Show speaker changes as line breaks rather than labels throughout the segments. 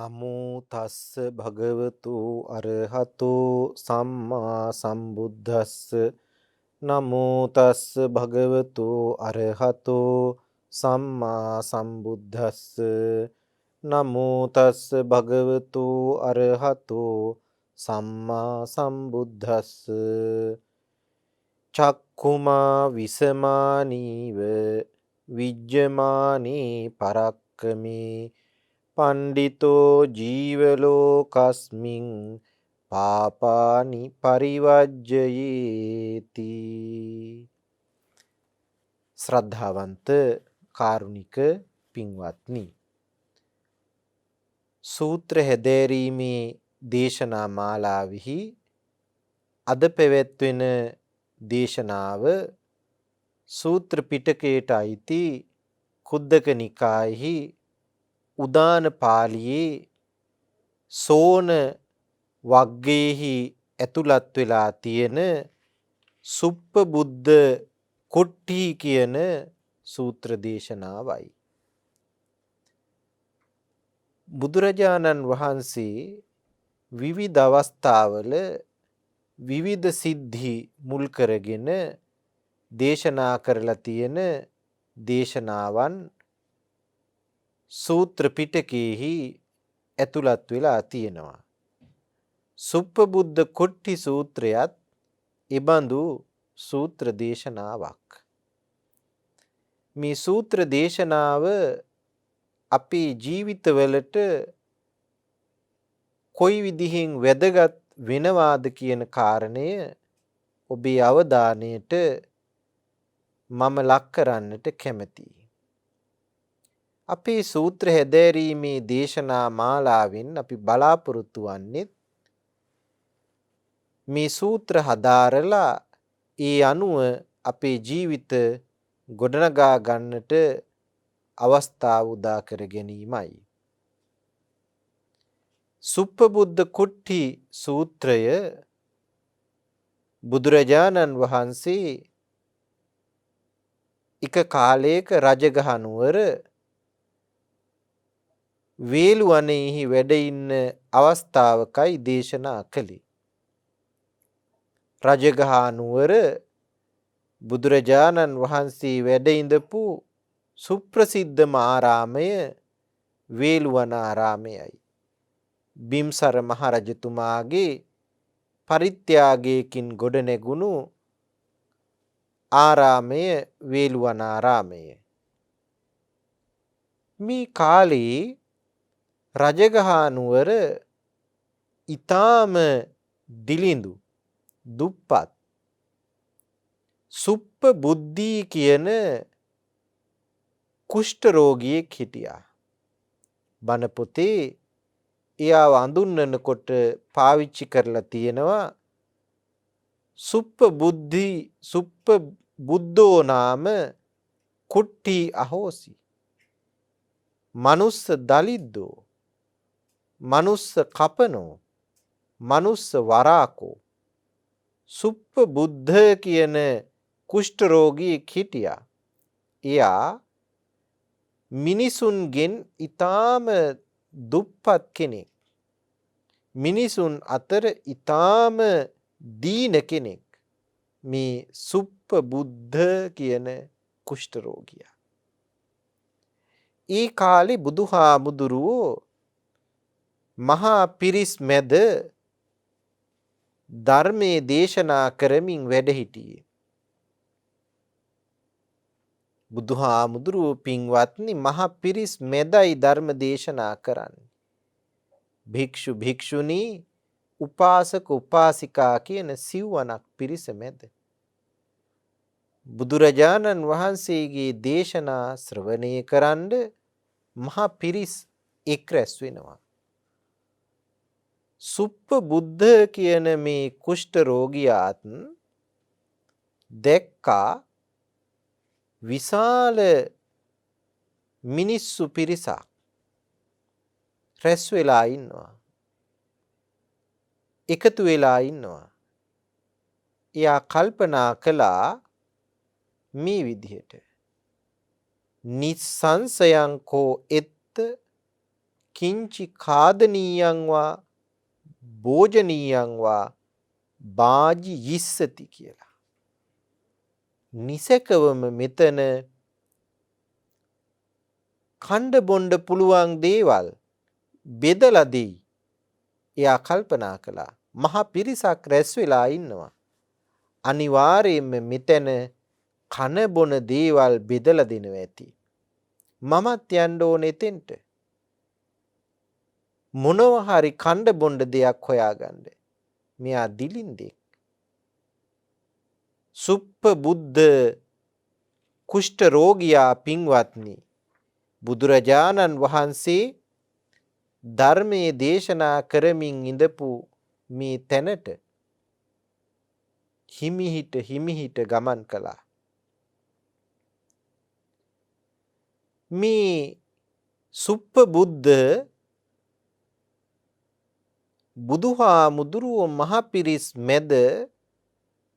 නමෝ තස්ස භගවතු අරහතෝ සම්මා සම්බුද්දස්ස නමෝ තස්ස භගවතු අරහතෝ සම්මා සම්බුද්දස්ස නමෝ තස්ස භගවතු අරහතෝ සම්මා සම්බුද්දස්ස චක්ඛුමා විසමානීව විජ්ජමානේ පරක්කමේ පණ්ඩිතෝ ජීවලෝකස්මින් පාපානි පරිවජ්ජයේති. ශ්‍රද්ධාවන්ත කාරුණික පින්වත්නි, සූත්‍ර හැදෑරීමේ දේශනා මාලාවෙහි අද පැවැත්වෙන දේශනාව සූත්‍ර පිටකයට අයිති කුද්දක නිකායෙහි උදාන පාළියේ සෝන වග්ගයේහි ඇතුළත් වෙලා තියෙන සුප්පබුද්ධ කොට්ටි කියන සූත්‍ර දේශනාවයි. බුදුරජාණන් වහන්සේ විවිධ අවස්ථාවල විවිධ සිද්ධි මුල් කරගෙන දේශනා කරලා තියෙන දේශනාවන් සූත්‍ර පිටකයේහි ඇතුළත් වෙලා තියෙනවා. සුප්පබුද්ධ කොට්ටි සූත්‍රයත් එබඳු සූත්‍ර දේශනාවක්. මේ සූත්‍ර දේශනාව අපේ ජීවිතවලට කොයි විදිහෙන් වැදගත් වෙනවාද කියන කාරණය ඔබේ අවධානයට මම ලක් කරන්නට කැමතියි. අපේ සූත්‍ර හැදෑරීමේ දේශනා මාලාවෙන් අපි බලාපොරොත්තු වන්නේ මේ සූත්‍ර හදාරලා ඒ අනුව අපේ ජීවිත ගොඩනගා ගන්නට අවස්ථාව උදා කර ගැනීමයි. සුප්පබුද්ධ කුට්ටි සූත්‍රය බුදුරජාණන් වහන්සේ එක කාලයක රජගහ නුවර වේළුවනයෙහි වැඩ ඉන්න අවස්ථාවකයි දේශනා කළේ. රජගහ නුවර බුදුරජාණන් වහන්සේ වැඩ ඉඳපු සුප්‍රසිද්ධම ආරාමය වේළුවන ආරාමයයි. බිම්සර මහරජතුමාගේ පරිත්‍යාගයකින් ගොඩනැගුණු ආරාමය වේළුවන ආරාමය. මේ කාලේ රජගහ නුවර ඊටාම දිලිඳු දුප්පත් සුප්පබුද්ධි කියන කුෂ්ඨ රෝගියෙක් හිටියා. බණ පොතේ එයාව අඳුන්වනකොට පාවිච්චි කරලා තියෙනවා සුප්පබුද්ධෝ නාම කුට්ටි අහෝසි. මනුස්ස දලිද්දෝ, මනුස්ස කපනෝ, මනුස්ස වරාකෝ. සුප්පබුද්ධ කියන කුෂ්ඨ රෝගියෙක් හිටියා. එයා මිනිසුන්ගෙන් ඊටාම දුප්පත් කෙනෙක්. මිනිසුන් අතර ඊටාම දීන කෙනෙක්. මේ සුප්පබුද්ධ කියන කුෂ්ඨ රෝගියා. ඒ කාලේ බුදුහාමුදුරුවෝ මහා පිරිස් මැද ධර්මයේ දේශනා කරමින් වැඩ හිටියේ. බුදුහාමුදුරුවෝ පින්වත්නි මහා පිරිස් මැදයි ධර්ම දේශනා කරන්නේ. භික්ෂු භික්ෂුණී උපාසක උපාසිකා කියන සිව්වනක් පිරිස මැද බුදුරජාණන් වහන්සේගේ දේශනා ශ්‍රවණය කරන්ඩ මහා පිරිස් එක් රැස් වෙනවා. සුප්පබුද්ධ කියන මේ කුෂ්ඨ රෝගියාත් දැක්කා විශාල මිනිස්සු පිරිසක් රැස් වෙලා ඉන්නවා. එකතු වෙලා ඉන්නවා. එයා කල්පනා කළා මේ විදිහට නිස්සංසයං කෝ එත්ත කිංචි කාදනීයං වා භෝජනීයං වා බාජි යිස්සති කියලා. නිසකවම මෙතන කණ්ඩ බොණ්ඩ පුළුවන් දේවල් බෙදලා දෙයි. එයා කල්පනා කළා. මහා පිරිසක් රැස් වෙලා ඉන්නවා. අනිවාර්යයෙන්ම මෙතන කන බොන දේවල් බෙදලා දෙනවා ඇති. මමත් යන්න ඕනේ එතෙන්ට. මොනවා හරි කණ්ඩ බොණ්ඩ දෙයක් හොයාගන්න. මෙයා දිලින්දෙක්. සුප්ප බුද්ධ කුෂ්ඨ රෝගියා පින්වත්නි, බුදුරජාණන් වහන්සේ ධර්මයේ දේශනා කරමින් ඉඳපු මේ තැනට හිමිහිට ගමන් කළා. මේ සුප්ප බුද්ධ බුදුහාමුදුරුවෝ මහ පිරිස් මැද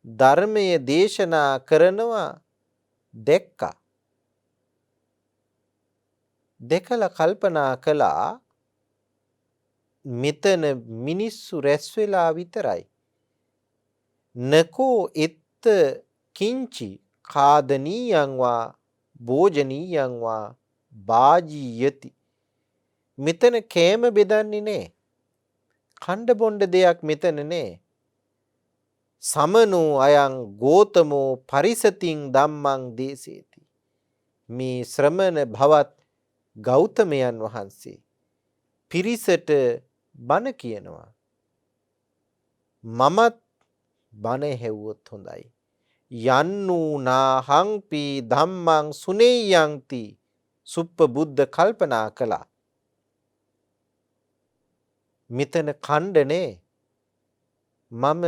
ධර්මයේ දේශනා කරනවා දැක්කා. දැකලා කල්පනා කළා මෙතන මිනිස්සු රැස් වෙලා විතරයි. නකෝ එත්ත කිංචි කාදනීයං වා භෝජනීයං වා බාජීයති. මෙතන කෑම බෙදන්නේ නෑ. කණ්ඩ බොණ්ඩ දෙයක් මෙතන නෑ. සමනෝ අයං ගෝතමෝ පරිසතින් ධම්මං දේසේති. මේ ශ්‍රමණ භවත් ගෞතමයන් වහන්සේ පිරිසට බණ කියනවා. මමත් බණ හැවුවොත් හොඳයි. යන්නූ නාහංපි ධම්මං සුනේයන්ති. සුප්ප බුද්ධ කල්පනා කළා. මෙතන කණ්ඩනේ මම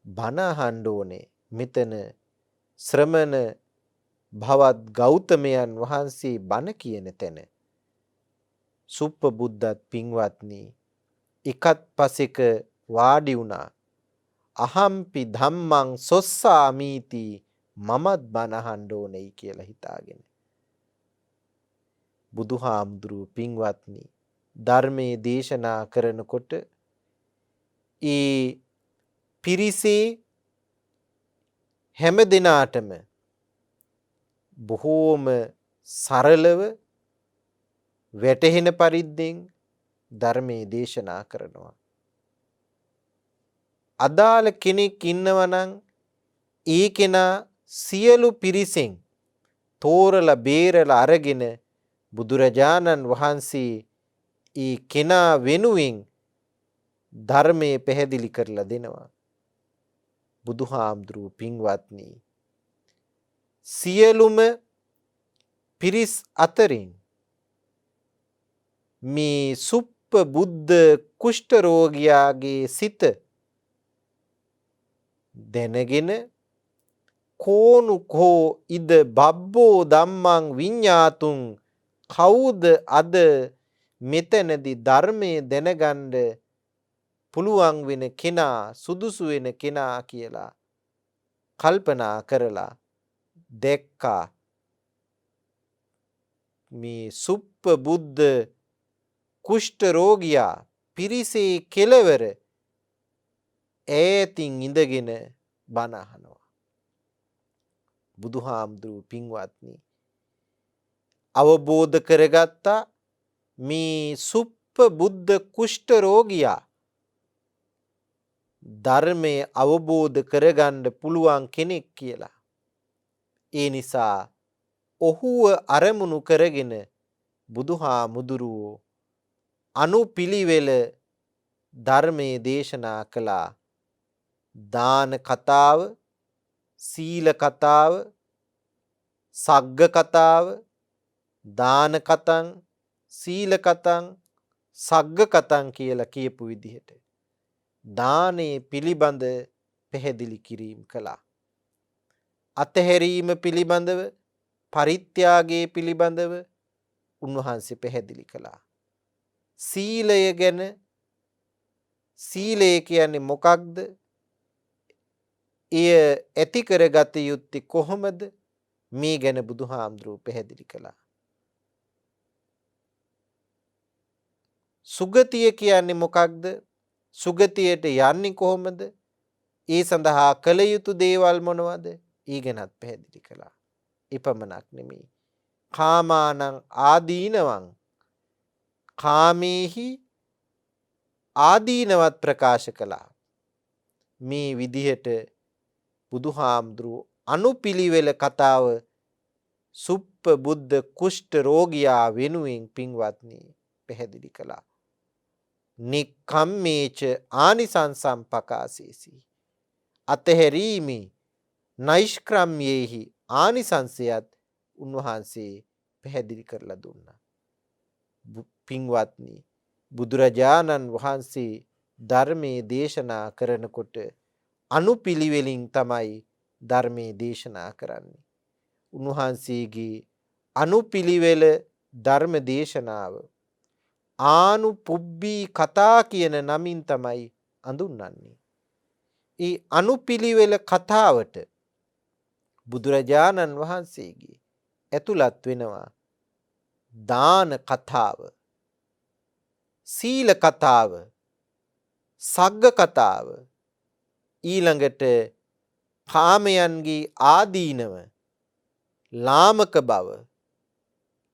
බණ අහන්න ඕනේ. මෙතන ශ්‍රමණ භවත් ගෞතමයන් වහන්සේ බණ කියන තැන. සුප්ප බුද්ධත් පින්වත්නි එකත් පසෙක වාඩි වුණා. අහම්පි ධම්මං සොස්සාමීති. මමත් බණ අහන්න ඕනේ කියලා හිතාගෙන. බුදුහාමුදුරුවෝ පින්වත්නි ධර්මයේ දේශනා කරනකොට ඒ පිරිසේ හැම දිනාටම බොහෝම සරලව වැටහෙන පරිද්දෙන් ධර්මයේ දේශනා කරනවා. අදාළ කෙනෙක් ඉන්නවා නම් ඒ කෙනා සියලු පිරිසෙන් තෝරලා බේරලා අරගෙන බුදුරජාණන් වහන්සේ ඒ කෙනා වෙනුවෙන් ධර්මයේ පැහැදිලි කරලා දෙනවා. බුදුහාමුදුරුවෝ පින්වත්නි සියලුම පිරිස් අතරින් මේ සුප්ප බුද්ධ කුෂ්ඨ රෝගියාගේ සිත දැනගෙන කෝනු කෝ ඉද බබ්බෝ ධම්මං විඤ්ඤාතුං. කවුද අද මෙතනදී ධර්මයේ දැනගන්න පුළුවන් වෙන කෙනා, සුදුසු වෙන කෙනා කියලා කල්පනා කරලා දැක්කා මේ සුප්ප බුද්ධ කුෂ්ඨ රෝගියා පිරිසේ කෙලවර ඈතින් ඉඳගෙන බණ අහනවා. බුදුහාමුදුරුවෝ පින්වත්නි අවබෝධ කරගත්තා මේ සුප්ප බුද්ධ කුෂ්ඨ රෝගියා ධර්මයේ අවබෝධ කරගන්න පුළුවන් කෙනෙක් කියලා. ඒ නිසා ඔහුව අරමුණු කරගෙන බුදුහාමුදුරුවෝ අනුපිළිවෙල ධර්මයේ දේශනා කළා. දාන කතාව, සීල කතාව, සග්ග කතාව, දාන කතං, සීල කතං, සග්ග කතං කියලා කියපු විදිහට දානයේ පිළිබඳ පැහැදිලි කිරීම කළා. අතහැරීම පිළිබඳව, පරිත්‍යාගයේ පිළිබඳව උන්වහන්සේ පැහැදිලි කළා. සීලය ගැන, සීලය කියන්නේ මොකක්ද? එය ඇති කරගත යුත්තේ කොහොමද? මේ ගැන බුදුහාමුදුරුවෝ පැහැදිලි කළා. සුගතිය කියන්නේ මොකක්ද? සුගතියට යන්නේ කොහොමද? ඒ සඳහා කළ යුතු දේවල් මොනවද? ඊගෙනත් පැහැදිලි කළා. එපමණක් නෙමෙයි. කාමානං ආදීනවං කාමේහි ආදීනවත් ප්‍රකාශ කළා. මේ විදිහට බුදුහාමුදුරුවෝ අනුපිළිවෙල කතාව සුප්ප බුද්ධ කුෂ්ඨ රෝගියා වෙනුවෙන් පින්වත්නි පැහැදිලි කළා. නික්ඛම්මේච ආනිසංසම් පකාසේසි. අතහැරීමේ නෛෂ්ක්‍රම්‍යේහි ආනිසංසයත් උන්වහන්සේ පැහැදිලි කරලා දුන්නා. පින්වත්නි බුදුරජාණන් වහන්සේ ධර්මයේ දේශනා කරනකොට අනුපිළිවෙලින් තමයි ධර්මයේ දේශනා කරන්නේ. උන්වහන්සේගේ අනුපිළිවෙල ධර්ම දේශනාව ආනුපුබ්බී කතා කියන නමින් තමයි හඳුන්වන්නේ. ඒ අනුපිළිවෙල කතාවට බුදුරජාණන් වහන්සේගේ ඇතුළත් වෙනවා දාන කතාව, සීල කතාව, සග්ග කතාව, ඊළඟට කාමයන්ගේ ආදීනව, ලාමක බව,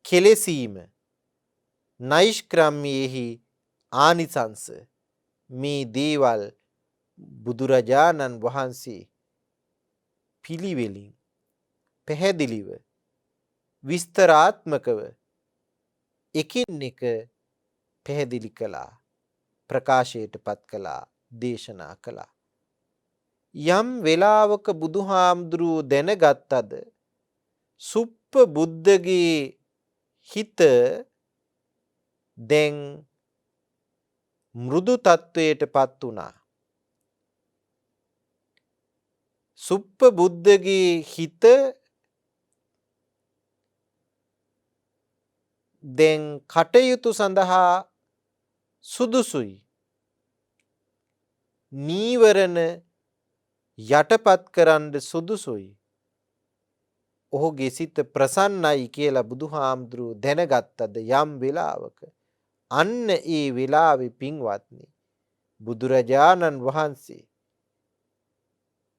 කෙලෙසීම, නෛෂ්ක්‍රම්‍යේහි ආනිසංස, මේ දේවල් බුදුරජාණන් වහන්සේ පිළිවෙලින් පැහැදිලිව විස්තරාත්මකව එකින් එක පැහැදිලි කළා, ප්‍රකාශයට පත් කළා, දේශනා කළා. යම් වෙලාවක බුදුහාමුදුරුවෝ දැනගත්තද සුප්ප බුද්ධගේ හිත දැන් මෘදු තත්වයට පත් වුණා. සුප්ප බුද්ධගේ හිත දැන් කටයුතු සඳහා සුදුසුයි. නීවරණ යටපත් කරන්න සුදුසුයි. ඔහුගේ සිත ප්‍රසන්නයි කියලා බුදුහාමුදුරුවෝ දැනගත්තද යම් වෙලාවක, අන්න ඒ වෙලාවේ පින්වත්නි බුදුරජාණන් වහන්සේ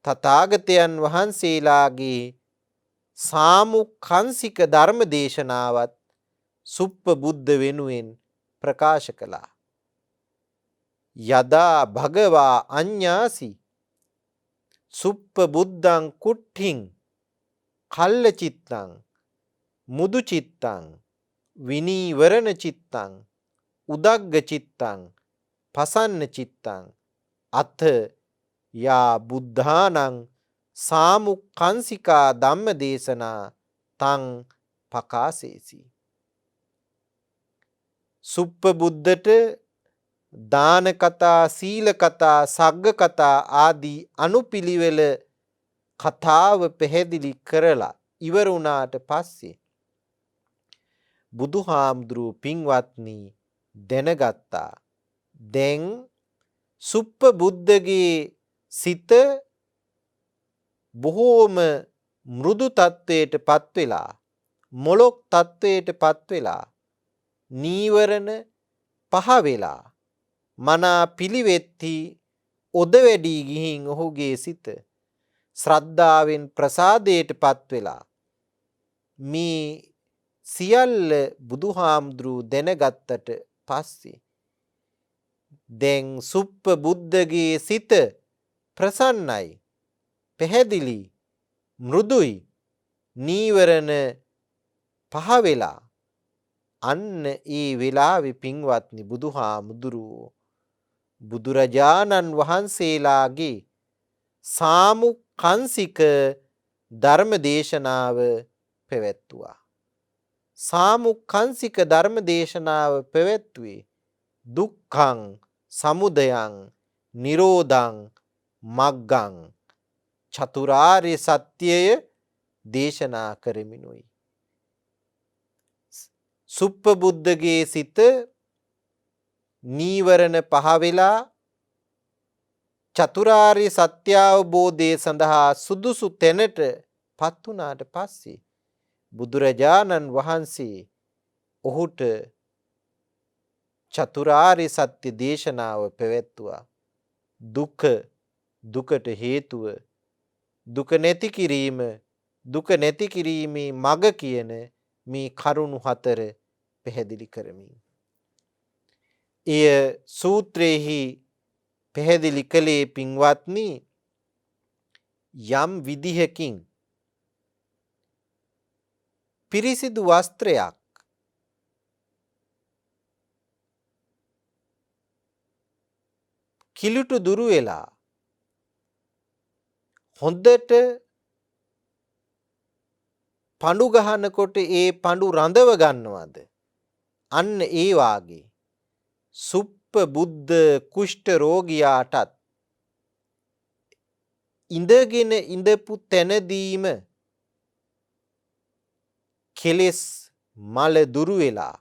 තථාගතයන් වහන්සේලාගේ සාමුක්ඛංසික ධර්ම දේශනාවත් සුප්ප බුද්ධ වෙනුවෙන් ප්‍රකාශ කළා. යදා භගවා අඤ්ඤාසි සුප්ප බුද්ධං කුට්ඨින් කල්ල චිත්තං මුදු චිත්තං විනීවරණ චිත්තං උදග්ග චිත්තං පසන්න චිත්තං අත යා බුද්ධානං සාමුක්ඛංසිකා ධම්ම දේශනා තං පකාසේසි. සුප්ප බුද්ධට දාන කතා, සීල කතා, සග්ග කතා ආදී අනුපිළිවෙල කතාව පැහැදිලි කරලා ඉවර වුණාට පස්සේ බුදුහාමුදුරුවෝ පින්වත්නි දැනගත්තා දැන් සුප්ප බුද්ධගේ සිත බොහෝම මෘදු තත්වයට පත් වෙලා, මොළොක් තත්වයට පත් වෙලා, නීවරණ පහ වෙලා, මනා පිළිවෙත්ති ඔද වැඩී ගිහින් ඔහුගේ සිත ශ්‍රද්ධාවෙන් ප්‍රසාදයට පත් වෙලා, මේ සියල්ල බුදුහාමුදුරුවෝ දැනගත්තට පස්සේ දැන් සුප්ප බුද්ධගේ සිත ප්‍රසන්නයි, පැහැදිලි, මෘදුයි, නීවරණ පහ වෙලා, අන්න ඒ වෙලාවේ පින්වත්නි බුදුහාමුදුරුවෝ බුදුරජාණන් වහන්සේලාගේ සාමුක්ඛංසික ධර්ම දේශනාව පැවැත්තුවා. සාමුක්ඛංසික ධර්ම දේශනාව පැවැත්වුවේ දුක්ඛං සමුදයං නිරෝධං මග්ගං චතුරාර්ය සත්‍යය දේශනා කරමිනුයි. සුප්ප බුද්ධගේ සිත නීවරණ පහ වෙලා චතුරාර්ය සත්‍ය අවබෝධය සඳහා සුදුසු තැනට පත් වුණාට පස්සේ බුදුරජාණන් වහන්සේ ඔහුට චතුරාර්ය සත්‍ය දේශනාව පැවැත්තුවා. දුකට හේතුව දුක නැති කිරීම, දුක නැති කිරීමේ මඟ කියන මේ කරුණු 4 පැහැදිලි කරමින් එය සූත්‍රයේහි පැහැදිලි කළේ පින්වත්නි යම් විදිහකින් පිරිසිදු වස්ත්‍රයක් කිලුට දුරු වෙලා හොඳට පඳු ගහනකොට ඒ පඳු රඳව ගන්නවද? අන්න ඒ වාගේ සුප්පබුද්ධ කුෂ්ඨ රෝගියාටත් ඉඳගෙන ඉඳපු තැනදීම කෙලෙස් මල දුරු වෙලා,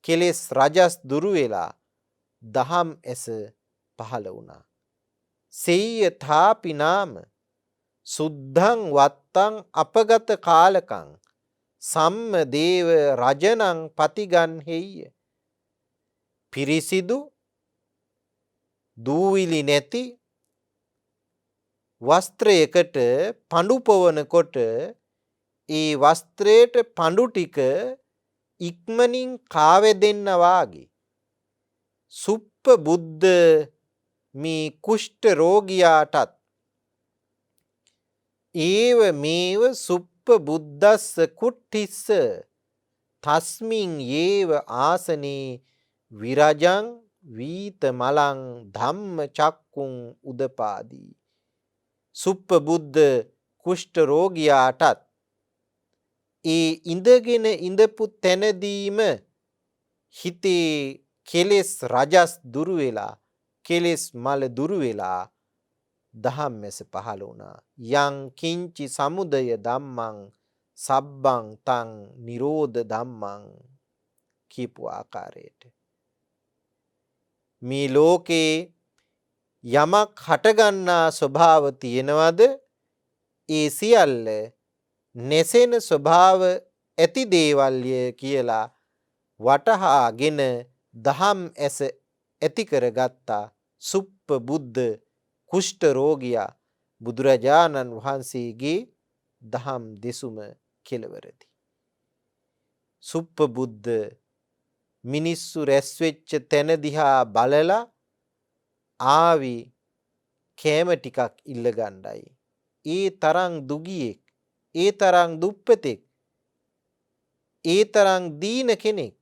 කෙලෙස් රජස් දුරු වෙලා දහම් ඇස පහළ වුණා. සෙය්‍ය තාපි නාම සුද්ධං වත්තං අපගත කාලකං සම්ම දේව රජනං පතිගන්හෙය්‍ය. පිරිසිදු දූවිලි නැති වස්ත්‍රයකට පඳු පොවනකොට ඒ වස්ත්‍රයට පඳු ටික ඉක්මනින් කාවැදෙන්න වාගේ සුප්පබුද්ධ මේ කුෂ්ඨ රෝගියාටත් ඒව මේව සුප්පබුද්දස්ස කුට්ඨිස්ස තස්මින් යේව ආසනේ විරජං වීත මලං ධම්ම චක්කුං උදපාදී. සුප්පබුද්ධ කුෂ්ඨ රෝගියාටත් ඒ ඉඳගෙන ඉඳපු තැනදීම හිතේ කෙලෙස් රජස් දුරු වෙලා, කෙලෙස් මල දුරු වෙලා දහම් මැස පහළ වුණා. යං කිංචි සමුදය ධම්මං සබ්බං තං නිරෝධ ධම්මං කියපු ආකාරයට මේ ලෝකේ යමක් හටගන්නා ස්වභාව තියෙනවද? ඒ සියල්ල නැසෙන ස්වභාව ඇති දේවල්ය කියලා වටහාගෙන දහම් ඇස ඇති කරගත්තා සුප්පබුද්ධ කුෂ්ඨ රෝගියා බුදුරජාණන් වහන්සේගේ දහම් දෙසුම කෙලවරදී. සුප්පබුද්ධ මිනිස්සු රැස් වෙච්ච තැන දිහා බලලා ආවි කෑම ටිකක් ඉල්ල ගන්නයි. ඒ තරම් දුගියෙක්, ඒ තරම් දුප්පතෙක්, ඒ තරම් දීන කෙනෙක්.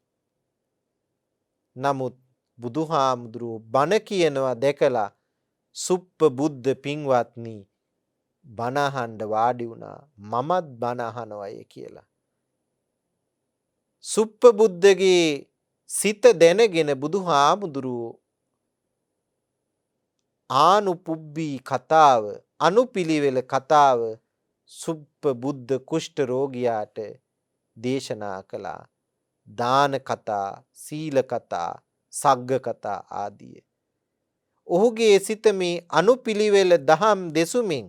නමුත් බුදුහාමුදුරුවෝ බණ කියනවා දැකලා සුප්පබුද්ධ පින්වත්නි බණ අහන්න වාඩි වුණා. මමත් බණ අහනවයි කියලා. සුප්පබුද්ධගේ සිත දැනගෙන බුදුහාමුදුරුවෝ ආනුපුබ්බී කතාව, අනුපිළිවෙල කතාව සුප්පබුද්ධ කුෂ්ඨ රෝගියාට දේශනා කළා. දාන කතා, සීල කතා, සග්ග කතා ආදිය. ඔහුගේ සිත මේ අනුපිළිවෙල දහම් දෙසුමින්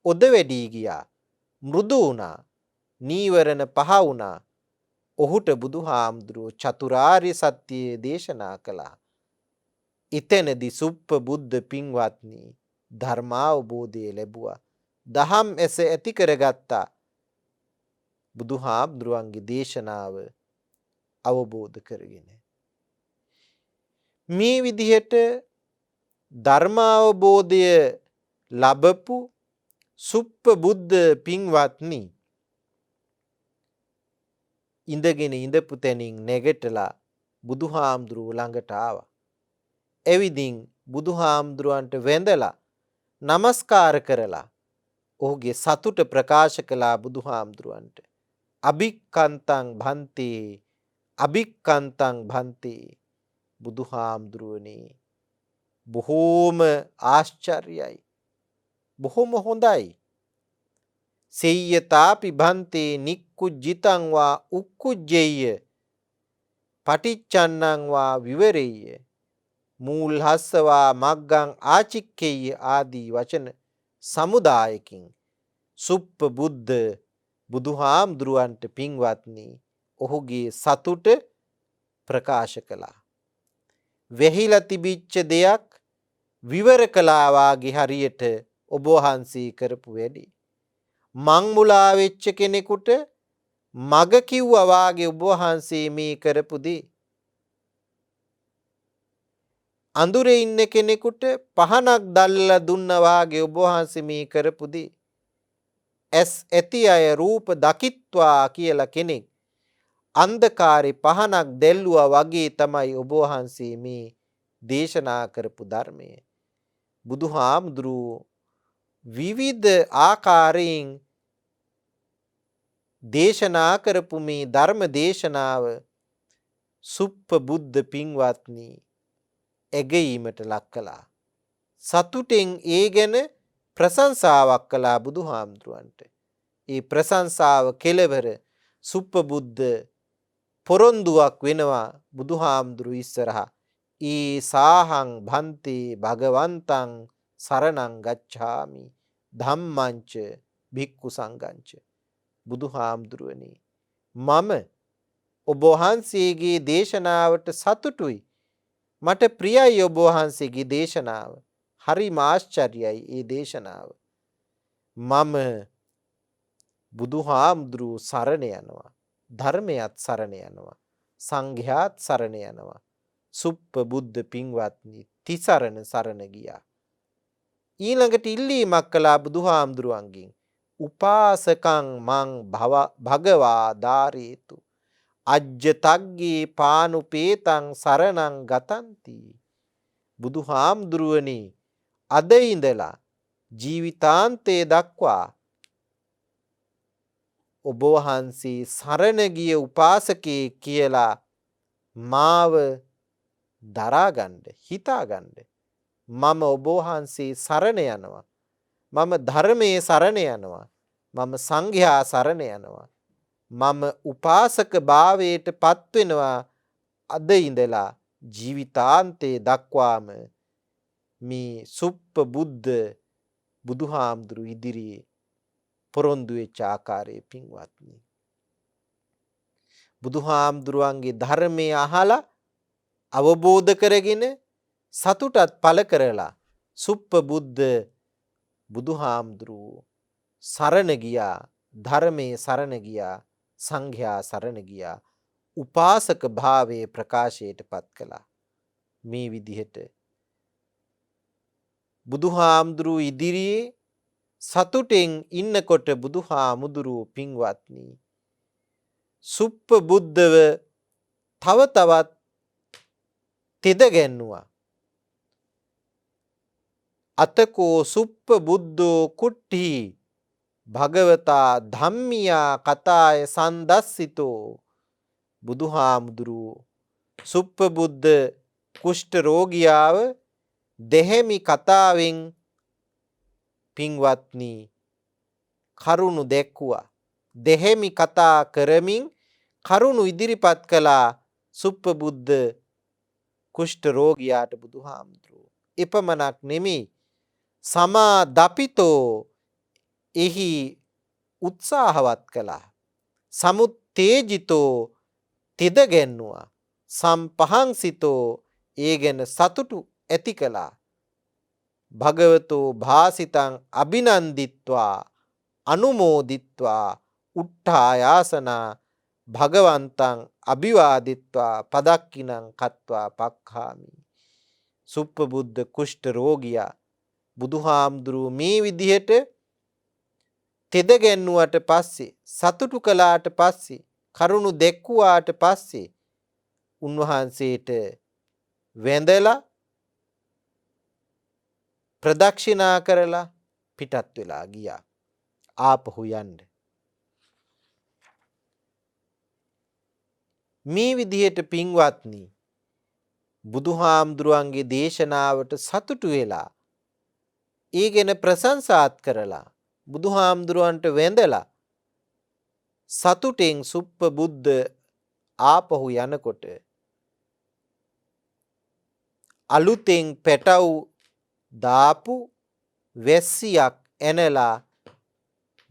ඔද වැඩී ගියා. මෘදු වුණා. නීවරණ පහ වුණා. ඔහුට බුදුහාමුදුරුවෝ චතුරාර්ය සත්‍යය දේශනා කළා. එතනදී සුප්පබුද්ධ පින්වත්නි ධර්මාවබෝධය ලැබුවා. දහම් ඇස ඇති කරගත්තා. බුදුහාමුදුරුවන්ගේ දේශනාව අවබෝධ කරගෙන මේ විදිහට ධර්මාවබෝධය ලැබපු සුප්පබුද්ධ පින්වත්නි ඉඳගෙන ඉඳපු තැනින් නැගිටලා බුදුහාමුදුරුවෝ ළඟට ආවා. එවිදින් බුදුහාමුදුරුවන්ට වැඳලා නමස්කාර කරලා ඔහුගේ සතුට ප්‍රකාශ කළා බුදුහාමුදුරුවන්ට. අභික්කන්තං භන්තේ, අභික්කන්තං භන්තේ. බුදුහාමුදුරුවනේ බොහෝම ආශ්චර්යයි, බොහොම හොඳයි. සෙය්‍යතාපි භන්තේ නික්කුජ්ජිතං වා උක්කුජ්ජෙය්‍ය පටිච්චන්නං වා විවරෙය්‍ය මූල්හස්සවා මග්ගං ආචික්කෙය්‍ය ආදී වචන සමුදායකින් සුප්පබුද්ධ බුදුහාමුදුරුවන්ට පින්වත්නි ඔහුගේ සතුට ප්‍රකාශ කළා. වෙහිලා තිබිච්ච දෙයක් විවර කළා වාගේ හරියට ඔබ වහන්සේ කරපු වැඩි. මං මුලා වෙච්ච කෙනෙකුට මග කිව්වා වාගේ ඔබ වහන්සේ මේ කරපු දේ. අඳුරේ ඉන්න කෙනෙකුට පහනක් දැල්ලා දුන්නා වාගේ ඔබ වහන්සේ මේ කරපු දේ. ඇස් ඇති අය රූප දකිත්වා කියලා කෙනෙක් අන්ධකාරේ පහනක් දැල්ලුවා වගේ තමයි ඔබ වහන්සේ මේ දේශනා කරපු ධර්මය. බුදුහාමුදුරුවෝ විවිධ ආකාරයෙන් දේශනා කරපු මේ ධර්ම දේශනාව සුප්පබුද්ධ පින්වත්නි ඇගීමට ලක් කළා. සතුටෙන් ඒ ගැන ප්‍රශංසාවක් කළා බුදුහාමුදුරුවන්ට. ඒ ප්‍රශංසාව කෙලවර සුප්පබුද්ධ පොරොන්දුවක් වෙනවා බුදුහාමුදුරු ඉස්සරහා. ඊ සාහං භන්තේ භගවන්තං සරණං ගච්ඡාමි ධම්මංච භික්ඛු සංඝංච. බුදුහාමුදුරුවනි මම ඔබ වහන්සේගේ දේශනාවට සතුටුයි. මට ප්‍රියයි ඔබ වහන්සේගේ දේශනාව. හරිම ආශ්චර්යයි ඒ දේශනාව. මම බුදුහාමුදුරුවෝ සරණ යනවා. ධර්මයත් සරණ යනවා. සංඝයාත් සරණ යනවා. සුප්පබුද්ධ පින්වත්නි තිසරණ සරණ ගියා. ඊළඟට ඉල්ලීමක් කළා බුදුහාමුදුරුවන්ගෙන්. උපාසකං මං භගවා දාරේතු අජ්ජ තග්ගේ පානුපේතං සරණං ගතන්ති. බුදුහාමුදුරුවනි අද ඉඳලා ජීවිතාන්තය දක්වා ඔබ වහන්සේ සරණ ගිය උපාසකයෙක් කියලා මාව දරාගන්න හිතාගන්න. මම ඔබ වහන්සේ සරණ යනවා. මම ධර්මයේ සරණ යනවා. මම සංඝයා සරණ යනවා. මම උපාසක භාවයට පත් වෙනවා. අද ඉඳලා ජීවිතාන්තයේ දක්වාම මේ සුප්පබුද්ධ බුදුහාමුදුරු ඉදිරියේ පොරොන්දු වෙච්ච ආකාරයේ පින්වත්නි. බුදුහාමුදුරුවන්ගේ ධර්මය අහලා අවබෝධ කරගෙන සතුටත් පළ කරලා සුප්පබුද්ධ බුදුහාමුදුරුවෝ සරණ ගියා. ධර්මයේ සරණ ගියා. සංඝයා සරණ ගියා. උපාසක භාවයේ ප්‍රකාශයට පත් කළා. මේ විදිහට බුදුහාමුදුරුවෝ ඉදිරියේ සතුටෙන් ඉන්නකොට බුදුහාමුදුරුවෝ පින්වත්නි සුප්පබුද්ධව තව තවත් තෙද ගැන්නුවා. අතකෝ සුප්පබුද්ධෝ කුට්ටි භගවතා ධම්මියා කතාය සන්දස්සිතෝ. බුදුහාමුදුරුවෝ සුප්පබුද්ධ කුෂ්ඨ රෝගියාව දෙහෙමි කතාවෙන් පින්වත්නි කරුණු දැක්ුවා. දෙහෙමි කතා කරමින් කරුණු ඉදිරිපත් කළා සුප්පබුද්ධ කුෂ්ඨ රෝගියාට බුදුහාමුදුරුවෝ. එපමණක් නෙමෙයි සමා දපිතෝ එහි උත්සාහවත් කළා. සමුත්තේජිතෝ තෙද ගැන්නුවා. සම්පහංසිතෝ ඒ ගැන සතුටු ඇති කළා. භගවතෝ භාසිතං අභිනන්දිත්වා අනුමෝදිත්වා උට්ඨායාසනා භගවන්තං අභිවාදිත්වා පදක්කිනං කତ୍වා පක්ඛාමි. සුප්පබුද්ධ කුෂ්ඨ රෝගියා බුදුහාමුදුරුවෝ මේ විදිහට තෙද ගැන්නුවට පස්සේ සතුටු කළාට පස්සේ කරුණු දැක්ුවාට පස්සේ උන්වහන්සේට වැඳලා ප්‍රදක්ෂිනා කරලා පිටත් වෙලා ගියා. ආපහු යන්න. මේ විදිහට පින්වත්නි බුදුහාමුදුරුවන්ගේ දේශනාවට සතුටු වෙලා ඒ ගැන ප්‍රශංසාත් කරලා බුදුහාමුදුරුවන්ට වැඳලා සතුටෙන් සුප්පබුද්ධ ආපහු යනකොට අලුතෙන් පැටව් දාපු වැස්සියක් ඇනලා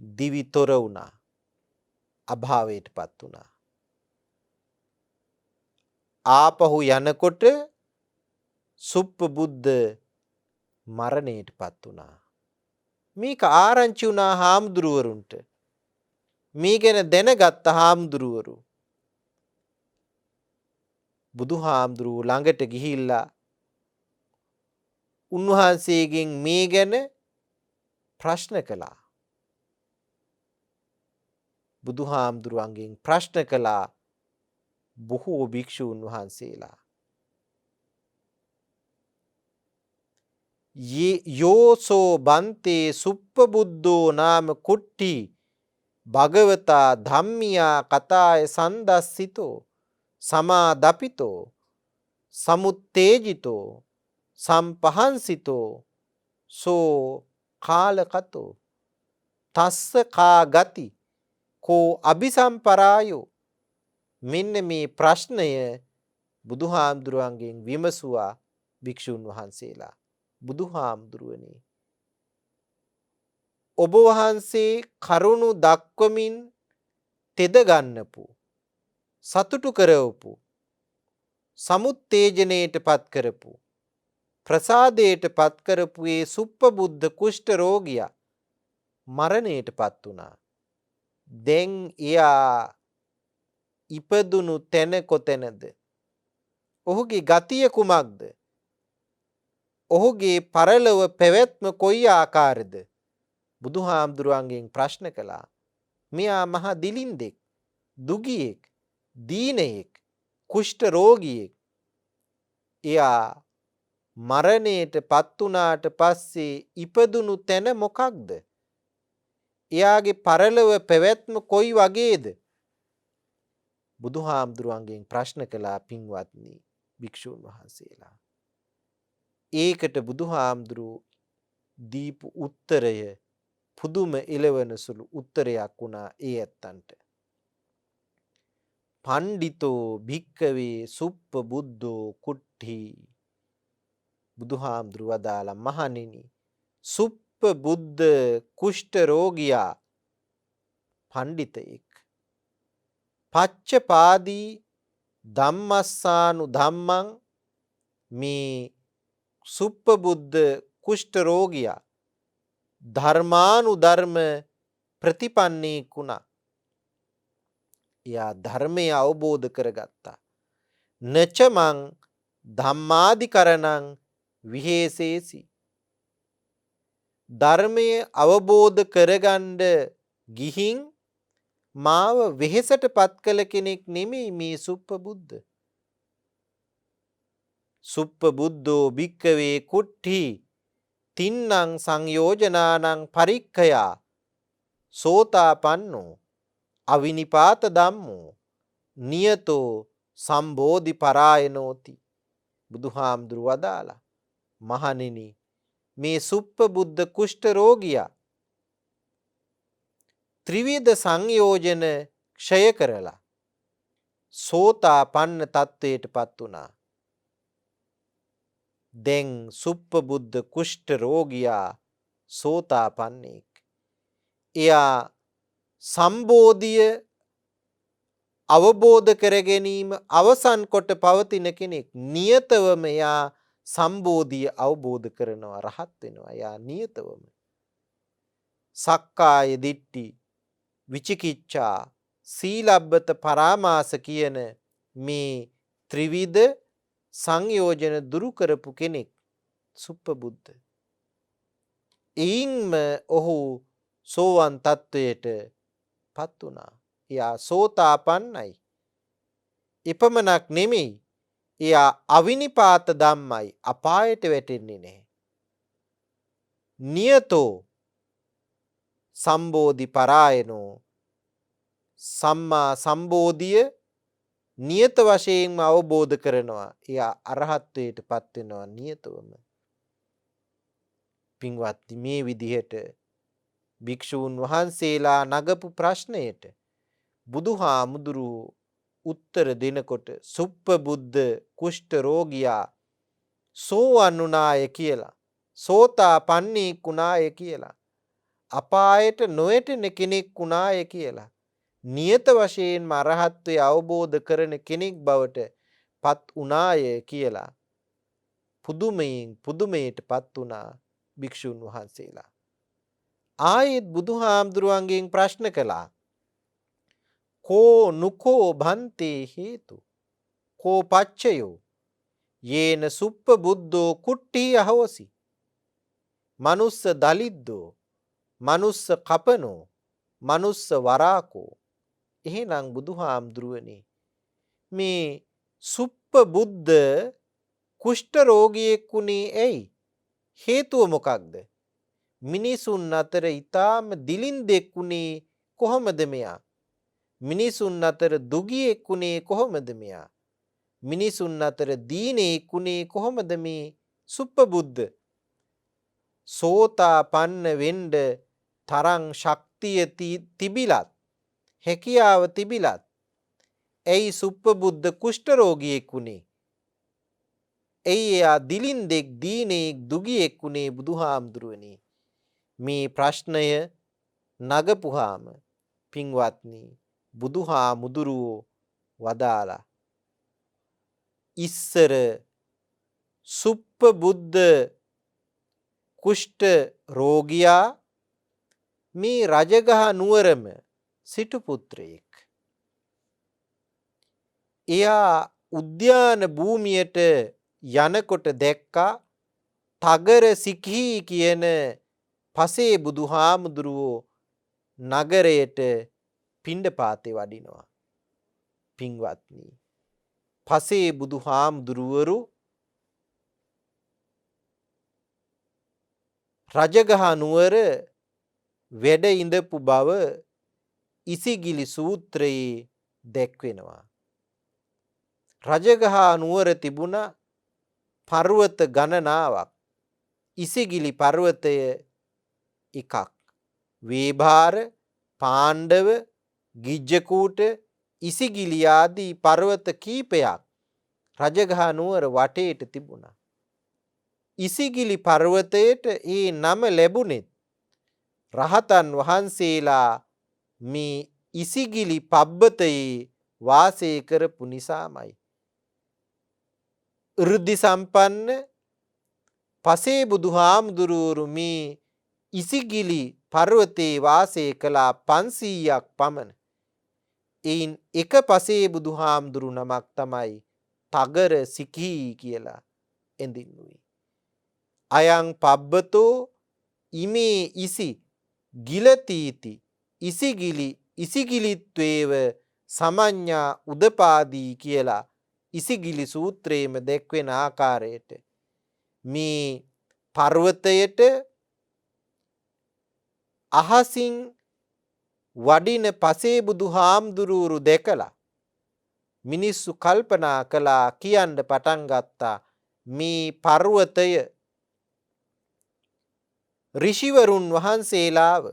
දිවිතොර වුණා. අභාවයටපත් වුණා. ආපහු යනකොට සුප්පබුද්ධ මරණයටපත් වුණා. මේක ආරංචි වුණා හාමුදුරුවරුන්ට. මේ ගැන දැනගත්ත හාමුදුරුවරු බුදුහාමුදුරුව ළඟට ගිහිල්ලා උන්වහන්සේගෙන් මේ ගැන ප්‍රශ්න කළා. බුදුහාමුදුරුවන්ගෙන් ප්‍රශ්න කළා බොහෝ භික්ෂූන් වහන්සේලා. යෝසෝ බන්තේ සුප්පබුද්ධෝ නාම කුට්ටි භගවතා ධම්මියා කතාය සන්දස්සිතෝ සමාදපිතෝ සමුත්තේජිතෝ සම්පහන්සිතෝ සෝ කාලකතෝ තස්ස කා ගති කෝ අபிසම්පරායෝ. මෙන්න මේ ප්‍රශ්නය බුදුහාමුදුරුවන්ගෙන් විමසුවා භික්ෂුන් වහන්සේලා. බුදුහාමුදුරුවනේ, ඔබ වහන්සේ කරුණු දක්වමින් තෙද ගන්නපු, සතුටු කරවපු, සමුත්තේජනයට පත් කරපු, ප්‍රසාදයට පත් කරපු ඒ සුප්පබුද්ධ කුෂ්ඨ රෝගියා මරණයට පත් වුණා. දැන් එයා ඉපදුණු තැන කොතැනද? ඔහුගේ ගතිය කුමක්ද? ඔහුගේ පරලොව පැවැත්ම කොයි ආකාරද? බුදුහාමුදුරුවන්ගෙන් ප්‍රශ්න කළා. මෙයා මහා දිලින්දෙක්, දුගියෙක්, දීනයෙක්, කුෂ්ඨ රෝගියෙක්. එයා මරණයට පත් වුණාට පස්සේ ඉපදුණු තැන මොකක්ද? එයාගේ පරලොව පැවැත්ම කොයි වගේද? බුදුහාමුදුරුවන්ගෙන් ප්‍රශ්න කළා පින්වත්නි භික්ෂූන් වහන්සේලා. ඒකට බුදුහාමුදුරුවෝ දීපු උත්තරය පුදුම එළවන සුළු උත්තරයක් වුණා ඒ ඇත්තන්ට. පණ්ඩිතෝ භික්කවේ සුප්පබුද්ධෝ කුට්ටි. බුදුහාමුදුරුවෝ වදාලා මහණෙනි, සුප්පබුද්ධ කුෂ්ඨ රෝගියා පණ්ඩිතයෙක්. පච්චපාදී ධම්මස්සානු ධම්මං. මේ සුප්පබුද්ධ කුෂ්ඨ රෝගියා ධර්මානුධර්ම ප්‍රතිපන්නේක් වුණා. එයා ධර්මය අවබෝධ කරගත්තා. නචමං ධම්මාදිකරණං විහෙසේසි. ධර්මය අවබෝධ කරගන්න ගිහින් මාව වෙහෙසට පත් කළ කෙනෙක් නෙමෙයි මේ සුප්පබුද්ධ. සුප්පබුද්ධෝ භික්කවේ කුට්ටි තින්නං සංයෝජනානං පරික්ඛයා සෝතාපන්නෝ අවිනිපාත ධම්මෝ නියතෝ සම්බෝධි පරායනෝති. බුදුහාමුදුරුවෝ වදාලා මහණෙනි, මේ සුප්පබුද්ධ කුෂ්ඨ රෝගියා ත්‍රිවිධ සංයෝජන ක්ෂය කරලා සෝතාපන්න තත්වයට පත් වුණා. දැන් සුප්පබුද්ධ කුෂ්ඨ රෝගියා සෝතාපන්නෙක්. එයා සම්බෝධිය අවබෝධ කර ගැනීම අවසන් කොට පවතින කෙනෙක්. නියතවම එයා සම්බෝධිය අවබෝධ කරනවා, රහත් වෙනවා. එයා නියතවම සක්කාය දිට්ඨි, විචිකිච්ඡා, සීලබ්බත පරාමාස කියන මේ ත්‍රිවිධ සංයෝජන දුරු කරපු කෙනෙක් සුප්පබුද්ධ. එයින්ම ඔහු සෝවන් තත්වයට පත් වුණා. එයා සෝතාපන්නයි. එපමණක් නෙමෙයි, එයා අවිනිපාත ධම්මයි, අපායට වැටෙන්නේ නැහැ. නියතෝ සම්බෝධි පරායනෝ, සම්මා සම්බෝධිය නියත වශයෙන්ම අවබෝධ කරනවා. එයා අරහත්වයට පත් වෙනවා නියතවම. පින්වත්නි, මේ විදිහට භික්ෂූන් වහන්සේලා නගපු ප්‍රශ්නයට බුදුහාමුදුරුවෝ උත්තර දෙනකොට සුප්පබුද්ධ කුෂ්ඨ රෝගියා සෝවන් වුණාය කියලා, සෝතාපන්නේක් වුණාය කියලා, අපායට නොයැටෙන කෙනෙක් වුණාය කියලා, නියත වශයෙන්ම අරහත්වය අවබෝධ කරන කෙනෙක් බවට පත් වුණාය කියලා පුදුමයටපත් වුණා භික්ෂුන් වහන්සේලා. ආයෙත් බුදුහාමුදුරුවන්ගෙන් ප්‍රශ්න කළා. කෝ නුකෝ භන්තේ හේතු කෝ පච්චයෝ යේන සුප්ප බුද්ධෝ කුට්ටි අහෝසි. මනුස්ස දලිද්දෝ මනුස්ස කපනෝ මනුස්ස වරාකෝ. එහෙනම් බුදුහාමුදුරුවනේ මේ සුප්ප බුද්ධ කුෂ්ඨ රෝගියෙක් වුණේ ඇයි? හේතුව මොකක්ද? මිනිසුන් අතර ඊටාම දිලින්දෙක් වුණේ කොහොමද මෙයා? මිනිසුන් අතර දුගියෙක් වුණේ කොහොමද මෙයා? මිනිසුන් අතර දීනෙක් වුණේ කොහොමද මේ සුප්ප බුද්ධ? සෝතාපන්න වෙන්න තරම් ශක්තිය තිබිලත් හැකියාව තිබිලත් ඇයි සුප්ප බුද්ධ කුෂ්ඨ රෝගියෙක් වුණේ? ඇයි එයා දිලින්දෙක් දීනෙක් දුගියෙක් වුණේ? බුදුහාමුදුරුවනේ මේ ප්‍රශ්නය නගපුහාම පින්වත්නි බුදුහාමුදුරුවෝ වදාලා ඉස්සර සුප්ප බුද්ධ කුෂ්ඨ රෝගියා මේ රජගහ නුවරම සිටු පුත්‍රයෙක්. එයා උද්‍යාන භූමියට යනකොට දැක්කා තගර සිකී කියන පසේ බුදුහාමුදුරුවෝ නගරයට පිණ්ඩපාතේ වඩිනවා. පින්වත්නි පසේ බුදුහාමුදුරුවරු රජගහ නුවර වැඩ ඉඳපු බව ඉසිගිලි සූත්‍රයේ දැක්වෙනවා. රජගහ නුවර තිබුණ පර්වත ගණනාවක්. ඉසිගිලි පර්වතය එකක්. වේභාර, පාණ්ඩව, ගිජ්ජකූට, ඉසිගිලි ආදී පර්වත කීපයක් රජගහ නුවර වටේට තිබුණා. ඉසිගිලි පර්වතයට ඒ නම ලැබුණෙත් රහතන් වහන්සේලා මේ ඉසිගිලි පබ්බතයේ වාසය කරපු නිසාමයි. ඍද්ධි සම්පන්න පසේ බුදුහාමුදුරුවරු මේ ඉසිගිලි පර්වතයේ වාසය කළා 500ක් පමණ. එයින් එක පසේ බුදුහාමුදුරු නමක් තමයි තගර සිකී කියලා එඳින්නුයි. අයං පබ්බතෝ ඉමේ ඉසි ගිලතීති ඉසිගිලිත්වේව සමඤ්ඤා උදපාදී කියලා ඉසිගිලි සූත්‍රයේම දැක්වෙන ආකාරයට මේ පර්වතයට අහසින් වඩින පසේ බුදුහාමුදුරුවරු දැකලා මිනිස්සු කල්පනා කළා කියන්න පටන් ගත්තා මේ පර්වතය ඍෂිවරුන් වහන්සේලාව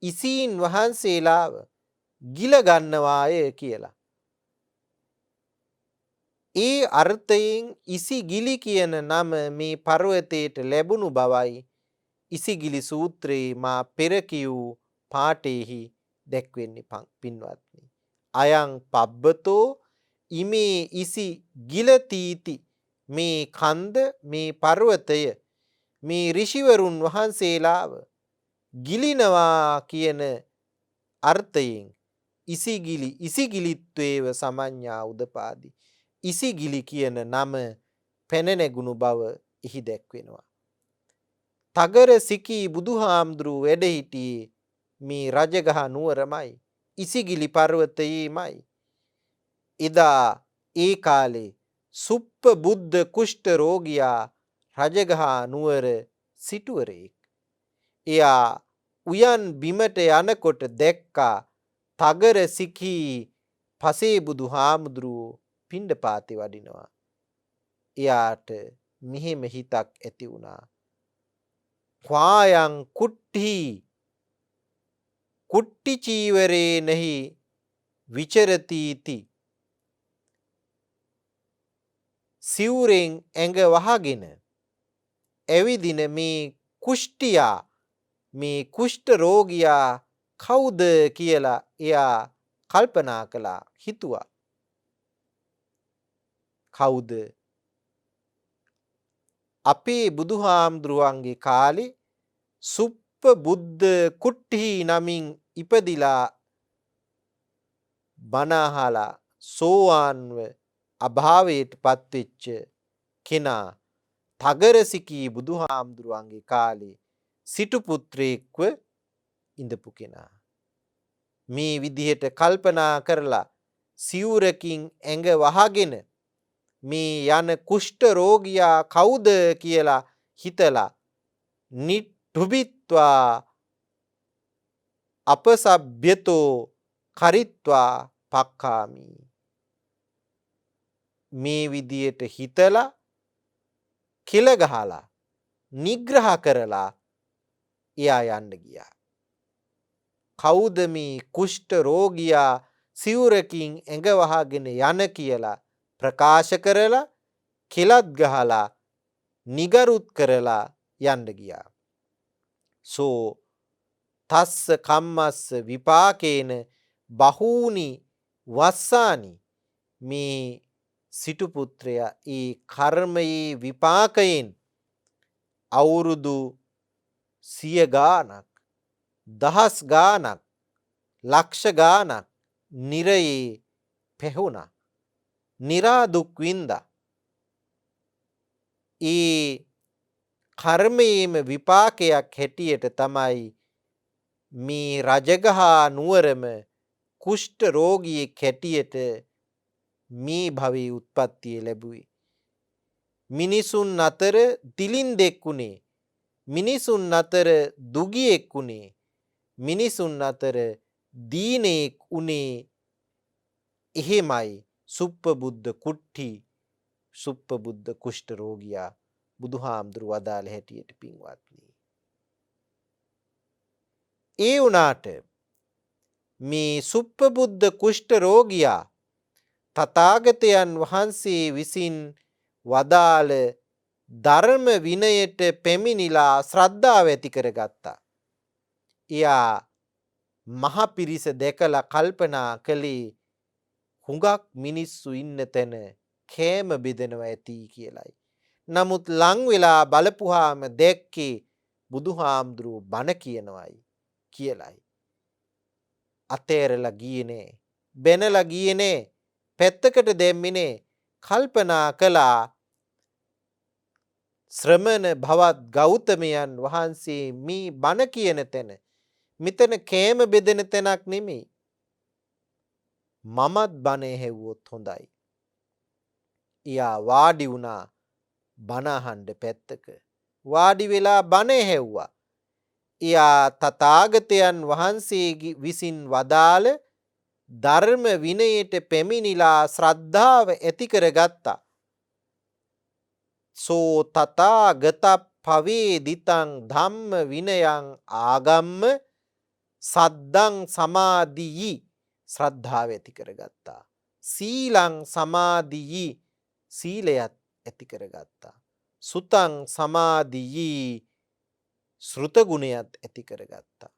ඉසීන් වහන්සේලාව ගිල ගන්නවාය කියලා. ඒ අර්ථයෙන් ඉසිගිලි කියන නම මේ පර්වතයට ලැබුණු බවයි ඉසිගිලි සූත්‍රයේ මා පෙර කියූ පාඨයේහි දැක්වෙන්නේ පින්වත්නි. අයං පබ්බතෝ ඉමේ ඉසි ගිලතීති. මේ කන්ද මේ පර්වතය මේ ඍෂිවරුන් වහන්සේලාව ගිලිනවා කියන අර්ථයෙන් ඉසිගිලිත්වේව සමඤ්ඤා උදපාදි. ඉසිගිලි කියන නම පැන නැගුණු බව එහි දැක්වෙනවා. තගර සිකී බුදුහාමුදුරුව වැඩ සිටියේ මේ රජගහ නුවරමයි. ඉසිගිලි පර්වතයේමයි. එදා ඒ කාලේ සුප්ප බුද්ධ කුෂ්ඨ රෝගියා රජගහ නුවර සිටුවරයෙක්. එයා උයන් බිමට යනකොට දැක්කා තගර සිකී පසේ බුදුහාමුදුරුවෝ පිණ්ඩපාතේ වඩිනවා. එයාට මෙහෙම හිතක් ඇති වුණා. ක්වායං කුට්ටි චීවරේ නහි විචරතිති. සිවුරෙන් ඇඟ වහගෙන ඇවිදින මේ කුෂ්ටියා මේ කුෂ්ඨ රෝගියා කවුද කියලා එයා කල්පනා කළා. හිතුවා කවුද? අපේ බුදුහාමුදුරුවන්ගේ කාලේ සුප්ප බුද්ධ කුට්ටි නමින් ඉපදිලා බණ අහලා සෝවාන්ව අභාවයට පත්වෙච්ච කෙනා තගරසිකී බුදුහාමුදුරුවන්ගේ කාලේ සිටු පුත්‍රයෙක්ව ඉඳපු කෙනා. මේ විදිහට කල්පනා කරලා සිවුරකින් ඇඟ වහගෙන මේ යන කුෂ්ඨ රෝගියා කවුද කියලා හිතලා නිට්ඨුබිත්වා අපසබ්යතෝ කරිත්වා පක්ඛාමි. මේ විදියට හිතලා කෙල ගහලා නිග්‍රහ කරලා එයා යන්න ගියා. කවුද මේ කුෂ්ඨ රෝගියා සිවුරකින් ඇඟ වහගෙන යන කියලා ප්‍රකාශ කරලා කෙලත් ගහලා නිගරුත් කරලා යන්න ගියා. සෝ තස්ස කම්මස්ස විපාකේන බහූනි වස්සානි. මේ සිටු පුත්‍රයා ඒ කර්මයේ විපාකයෙන් අවුරුදු 100 ගානක් දහස් ගානක් ලක්ෂ ගානක් නිරයේ පැහුණා. නිරා දුක් විඳා. ඒ කර්මයේම විපාකයක් හැටියට තමයි මේ රජගහ නුවරම කුෂ්ඨ රෝගියෙක් හැටියට මේ භවයේ උත්පත්තිය ලැබුවේ. මිනිසුන් අතර දිලින්දෙක් වුණේ. මිනිසුන් අතර දුගියෙක් වුණේ. මිනිසුන් අතර දීනෙක් වුණේ. එහෙමයි සුප්පබුද්ධ කුට්ටි සුප්පබුද්ධ කුෂ්ඨ රෝගියා බුදුහාමුදුරු වදාළ හැටියට පින්වත්නි. ඒ වුණාට මේ සුප්පබුද්ධ කුෂ්ඨ රෝගියා තථාගතයන් වහන්සේ විසින් වදාළ ධර්ම විනයට පැමිණිලා ශ්‍රද්ධාව ඇති කරගත්තා. එයා මහ පිරිස දැකලා කල්පනා කළේ හුඟක් මිනිස්සු ඉන්න තැන කෑම බෙදනවා ඇති කියලයි. නමුත් ලං වෙලා බලපුවාම දැක්කේ බුදුහාමුදුරුවෝ බණ කියනවායි කියලයි. අතෑරලා ගියේ නෑ. බැනලා ගියේ නෑ. පැත්තකට දැම්මේ නෑ. කල්පනා කළා ශ්‍රමණ භවත් ගෞතමයන් වහන්සේ මේ බණ කියන තැන මෙතන කෑම බෙදෙන තැනක් නෙමෙයි. මමත් බණ ඇහෙව්වොත් හොඳයි. එයා වාඩි වුණා බණ අහන්න පැත්තක. වාඩි වෙලා බණ ඇහෙව්වා. එයා තථාගතයන් වහන්සේ විසින් වදාළ ධර්ම විනයට පැමිණිලා ශ්‍රද්ධාව ඇති කරගත්තා. සෝ තථාගතප්පවේදිතං ධම්ම විනයං ආගම්ම සද්දං සමාධියි. ශ්‍රද්ධාව ඇති කරගත්තා. සීලං සමාධියි. සීලයත් ඇති කරගත්තා. සුතං සමාධියි. ශ්‍රුත ගුණයත් ඇති කරගත්තා.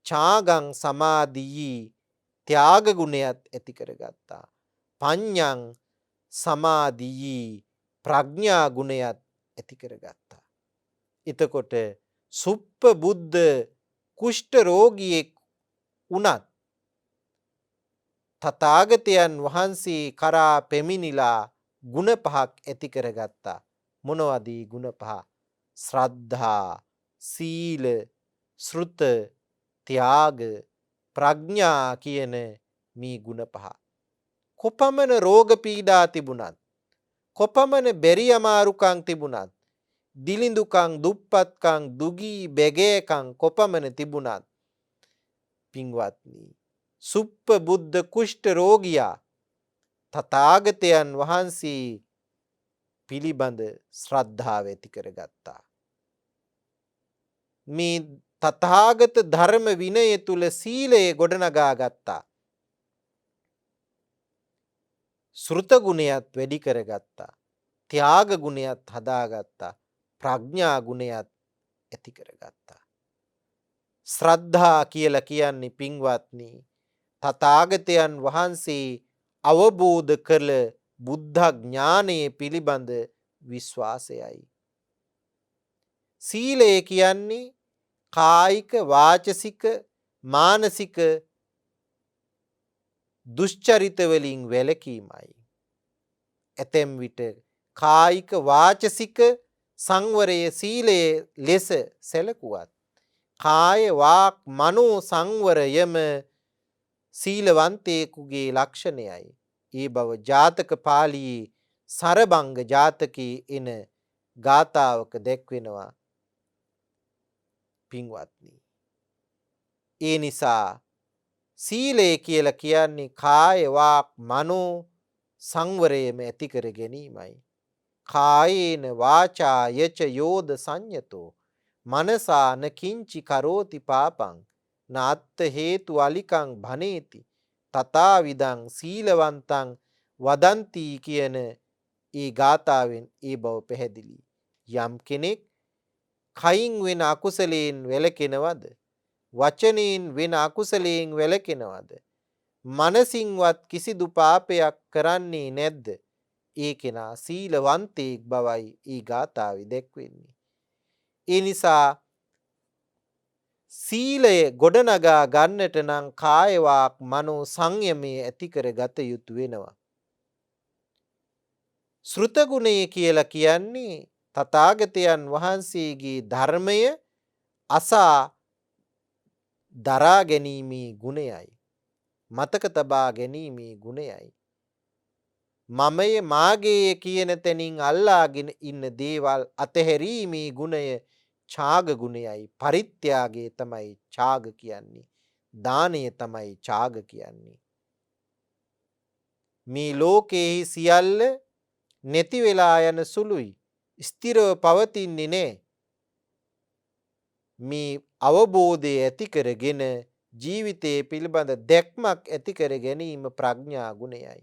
ඡාගං සමාධියි. ත්‍යාග ගුණයත් ඇති කරගත්තා. පඤ්ඤං සමාධියි. ප්‍රඥා ගුණයත් ඇති කරගත්තා. එතකොට සුප්පබුද්ධ කුෂ්ඨ රෝගියෙක් වුණත් තථාගතයන් වහන්සේ කරා පැමිණිලා ගුණ පහක් ඇති කරගත්තා. මොනවද ඒ ගුණ පහ? ශ්‍රද්ධා, සීල, ශ්‍රුත, ත්‍යාග, ප්‍රඥා කියන මේ ගුණ පහ. කොපමණ රෝග පීඩා තිබුණත්, කොපමණ බැරි අමාරුකම් තිබුණත්, දිලිඳුකම්, දුප්පත්කම්, දුගී බැගෑකම් කොපමණ තිබුණත් පින්වත්නි සුප්පබුද්ධ කුෂ්ඨ රෝගියා තථාගතයන් වහන්සේ පිළිබඳ ශ්‍රද්ධාව ඇති කරගත්තා. මේ තථාගත ධර්ම විනය තුල සීලය ගොඩනගා ගත්තා. ශ්‍රුත ගුණයත් වැඩි කරගත්තා. ත්‍යාග ගුණයත් හදාගත්තා. ප්‍රඥා ගුණයත් ඇති කරගත්තා. ශ්‍රද්ධා කියලා කියන්නේ පින්වත්නි තථාගතයන් වහන්සේ අවබෝධ කළ බුද්ධ ඥානයේ පිළිබඳ විශ්වාසයයි. සීලය කියන්නේ කායික වාචසික මානසික දුෂ්චරිත වලින් වැළකීමයි. ඇතැම් විට කායික වාචසික සංවරයේ සීලයේ ලෙස සැලකුවත් කාය වාක් මනෝ සංවරයම සීලවන්තයෙකුගේ ලක්ෂණයයි. ඒ බව ජාතක පාළියේ සරභංග ජාතකයේ එන ගාථාවක දැක්වෙනවා පින්වත්නි. ඒ නිසා සීලය කියලා කියන්නේ කාය වාක් මනෝ සංවරයම ඇති කර ගැනීමයි. කායේන වාචා යච යෝද සංයතෝ මනසා න කිංචි කරෝති පාපං නාත්ත හේතු අලිකං භනේති තථාවිදං සීලවන්තං වදන්ති කියන ඒ ගාථාවෙන් ඒ බව පැහැදිලි. යම් කෙනෙක් කයින් වෙන අකුසලයෙන් වැළකෙනවද, වචනයෙන් වෙන අකුසලයෙන් වැළකෙනවද, මනසින්වත් කිසිදු පාපයක් කරන්නේ නැද්ද, ඒ කෙනා සීලවන්තයෙක් බවයි ඒ ගාථාවේ දැක්වෙන්නේ. ඒ නිසා සීලය ගොඩනගා ගන්නට නම් කාය වාක් මනෝ සංයමයේ ඇති කර ගත යුතු වෙනවා. ශ්‍රුත ගුණය කියලා කියන්නේ තථාගතයන් වහන්සේගේ ධර්මය අසා දරා ගැනීමේ ගුණයයි. මතක තබා ගැනීමේ ගුණයයි. මමය මාගේය කියන තැනින් අල්ලාගෙන ඉන්න දේවල් අතහැරීමේ ගුණය ඡාග ගුණයයි. පරිත්‍යාගය තමයි ඡාග කියන්නේ. දානය තමයි ඡාග කියන්නේ. මේ ලෝකයේ සියල්ල නැති වෙලා යන සුළුයි. ස්ථිරව පවතින්නේ නැහැ. මේ අවබෝධය ඇති කරගෙන ජීවිතයේ පිළිබඳ දැක්මක් ඇති කර ගැනීම ප්‍රඥා ගුණයයි.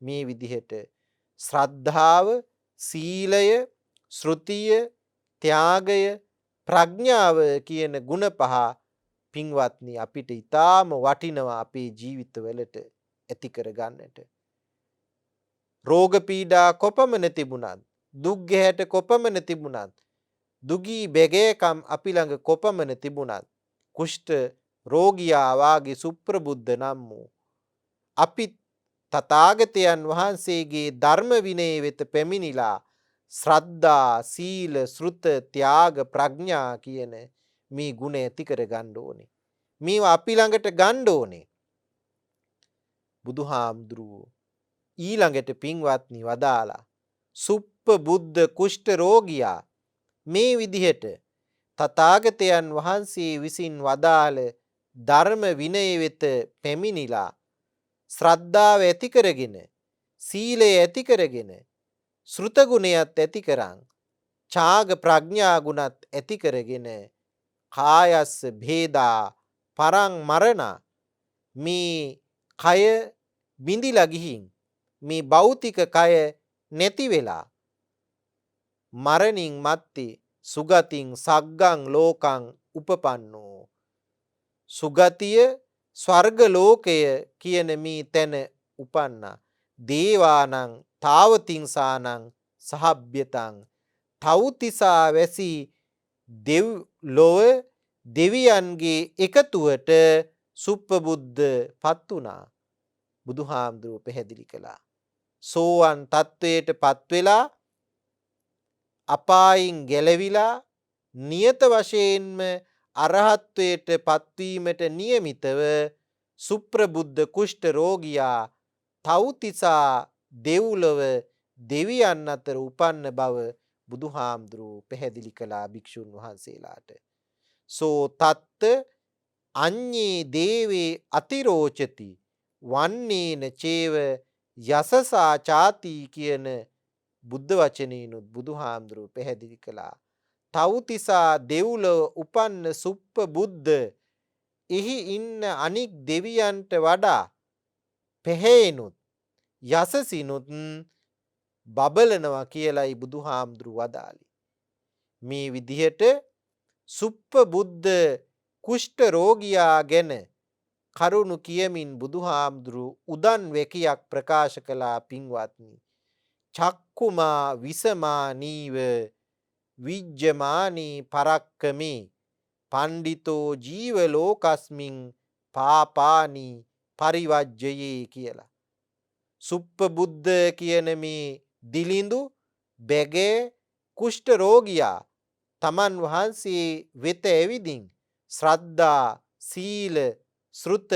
මේ විදිහට ශ්‍රද්ධාව, සීලය, ශ්‍රුතිය, ත්‍යාගය, ප්‍රඥාව කියන ගුණ පහ පින්වත්නි අපිට ඊටාම වටිනවා අපේ ජීවිතවලට ඇති කර ගන්නට. රෝග පීඩා කොපමණ තිබුණත්, දුක් ගැහැට කොපමණ තිබුණත්, දුගී බැගෑකම් අපි ළඟ කොපමණ තිබුණත්, කුෂ්ඨ රෝගියා වාගේ සුප්‍රබුද්ධ නම් වූ අපි තථාගතයන් වහන්සේගේ ධර්ම විනය වෙත පැමිණිලා ශ්‍රද්ධා, සීල, ශ්‍රුත, ත්‍යාග, ප්‍රඥා කියන මේ ගුණ ඇති කර ගන්න ඕනේ. මේවා අපි ළඟට ගන්න ඕනේ. බුදුහාමුදුරුවෝ ඊළඟට පින්වත්නි වදාලා සුප්පබුද්ධ කුෂ්ඨ රෝගියා මේ විදිහට තථාගතයන් වහන්සේ විසින් වදාළ ධර්ම විනය වෙත පැමිණිලා ශ්‍රද්ධාව ඇති කරගෙන, සීලය ඇති කරගෙන, ශ්‍රුත ගුණයත් ඇති කරන්, ඡාග ප්‍රඥා ගුණත් ඇති කරගෙන කායස්ස භේදා පරං මරණ මේ කය බිඳිලා ගිහින් මේ භෞතික කය නැති වෙලා මරණින් මත්තේ සුගතින් සග්ගං ලෝකං උපපන්නෝ සුගතිය ස්වර්ග ලෝකය කියන මේ තැන උපන්නා. දේවානං තාවතිංසානං සහබ්යතං තවුතිසා වැසි දෙව් ලොව දෙවියන්ගේ එකතුවට සුප්පබුද්ධ පත් වුණා. බුදුහාමුදුරුවෝ පැහැදිලි කළා. සෝවන් තත්වයට පත් වෙලා අපායින් ගැලවිලා නියත වශයෙන්ම අරහත්වයට පත්වීමට නියමිතව සුප්‍රබුද්ධ කුෂ්ඨ රෝගියා තවුතිසා දෙව්ලොව දෙවියන් අතර උපන්න බව බුදුහාමුදුරුවෝ පැහැදිලි කළා භික්ෂුන් වහන්සේලාට. සෝ තත්ත අඤ්ඤේ දේවේ අතිරෝචති වන්නේන චේව යසසා ചാති කියන බුද්ධ වචනේනුත් බුදුහාමුදුරුවෝ පැහැදිලි කළා. තවුතිසා දෙව්ලොව උපන්න සුප්පබුද්ධ එහි ඉන්න අනික් දෙවියන්ට වඩා පැහැෙනුත් යසසිනුත් බබලනවා කියලයි බුදුහාමුදුරුවෝ වදාළේ. මේ විදිහට සුප්පබුද්ධ කුෂ්ඨ රෝගියා ගැන කරුණු කියමින් බුදුහාමුදුරුවෝ උදන් වැකියක් ප්‍රකාශ කළා පින්වත්නි. චක්කුමා විසමා නීව විජ්ජමානී පරක්කමේ පණ්ඩිතෝ ජීවලෝකස්මින් පාපානි පරිවජ්ජයේ කියලා. සුප්පබුද්ධ කියන මේ දිලිඳු බැගේ කුෂ්ඨ රෝගියා තමන් වහන්සේ වෙත ඇවිදින් ශ්‍රද්ධා, සීල, ශ්‍රුත,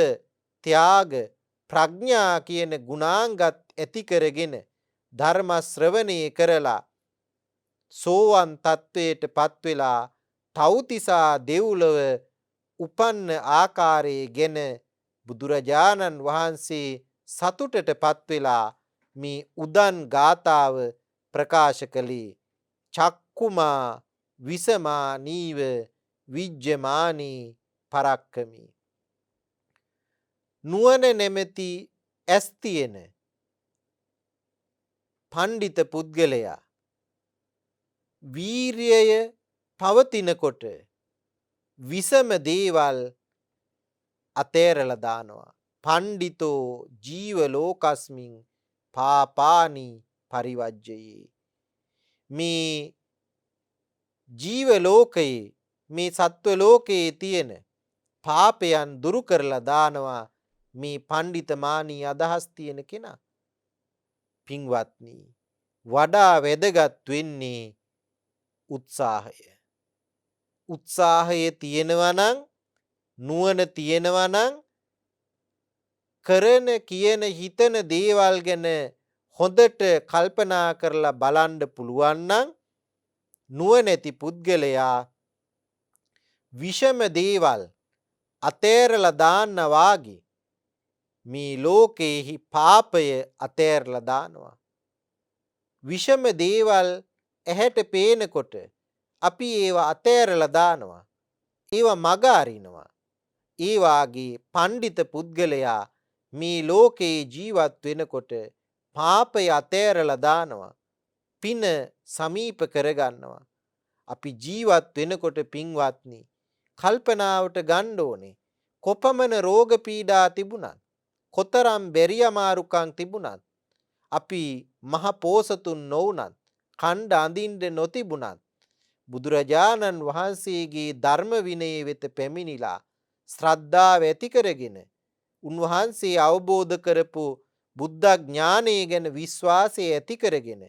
ත්‍යාග, ප්‍රඥා කියන ගුණාංගත් ඇති කරගෙන ධර්ම ශ්‍රවණය කරලා සෝවන් තත්වයට පත් වෙලා තව්තිසා දෙව්ලොව උපන්න ආකාරයේ ගැන බුදුරජාණන් වහන්සේ සතුටට පත් වෙලා මේ උදන් ගාථාව ප්‍රකාශ කළේ. චක්කුමා විසමා නීව විජ්ජමානී පරක්කමි. නුවණ නැමැති ඇස් තියෙන පණ්ඩිත පුද්ගලයා වීර්යය පවතිනකොට විසම දේවල් අතෑරලා දානවා. පණ්ඩිතෝ ජීවලෝකස්මින් පාපානි පරිවජ්ජයේ. මේ ජීවලෝකයේ මේ සත්ව ලෝකයේ තියෙන පාපයන් දුරු කරලා දානවා මේ පණ්ඩිතමානී අදහස් තියෙන කෙනා. පින්වත්නි, වඩා වැදගත් වෙන්නේ උත්සාහය. උත්සාහය තියෙනවා නම්, නුවණ තියෙනවා නම්, කරන කියන හිතන දේවල් ගැන හොඳට කල්පනා කරලා බලන්න පුළුවන් නම් නුවණැති පුද්ගලයා විෂම දේවල් අතෑරලා දාන්න වාගේ මේ ලෝකේහි පාපය අතෑරලා දානවා. විෂම දේවල් ඇහැට පේනකොට අපි ඒවා අතෑරලා දානවා. ඒවා මග අරිනවා. ඒ වාගේ පණ්ඩිත පුද්ගලයා මේ ලෝකේ ජීවත් වෙනකොට පාපය අතෑරලා දානවා. පින සමීප කරගන්නවා. අපි ජීවත් වෙනකොට පින්වත්නි, කල්පනාවට ගන්න ඕනේ. කොපමණ රෝග පීඩා තිබුණත්, කොතරම් බැරි අමාරුකම් තිබුණත්, අපි මහ පෝසතුන් නොවුනත්, කණ්ඩ අඳින්න නොතිබුණත් බුදුරජාණන් වහන්සේගේ ධර්ම විනය වෙත පැමිණිලා ශ්‍රද්ධාව ඇති කරගෙන උන්වහන්සේ අවබෝධ කරපු බුද්ධ ඥානය ගැන විශ්වාසය ඇති කරගෙන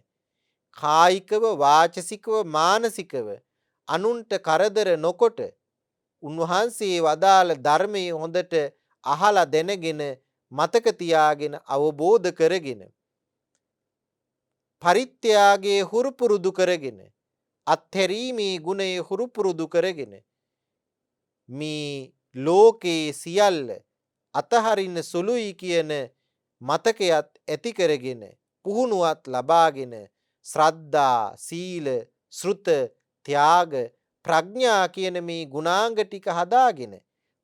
කායිකව, වාචසිකව, මානසිකව අනුන්ට කරදර නොකොට උන්වහන්සේ වදාළ ධර්මයේ හොඳට අහලා දැනගෙන මතක තියාගෙන අවබෝධ කරගෙන පරිත්‍යාගයේ හුරු පුරුදු කරගෙන අත්හැරීමේ ගුණය හුරු පුරුදු කරගෙන මේ ලෝකේ සියල්ල අතහරින්න සුළුයි කියන මතකයත් ඇති කරගෙන පුහුණුවත් ලබාගෙන ශ්‍රද්ධා, සීල, ශ්‍රුත, ත්‍යාග, ප්‍රඥා කියන මේ ගුණාංග ටික හදාගෙන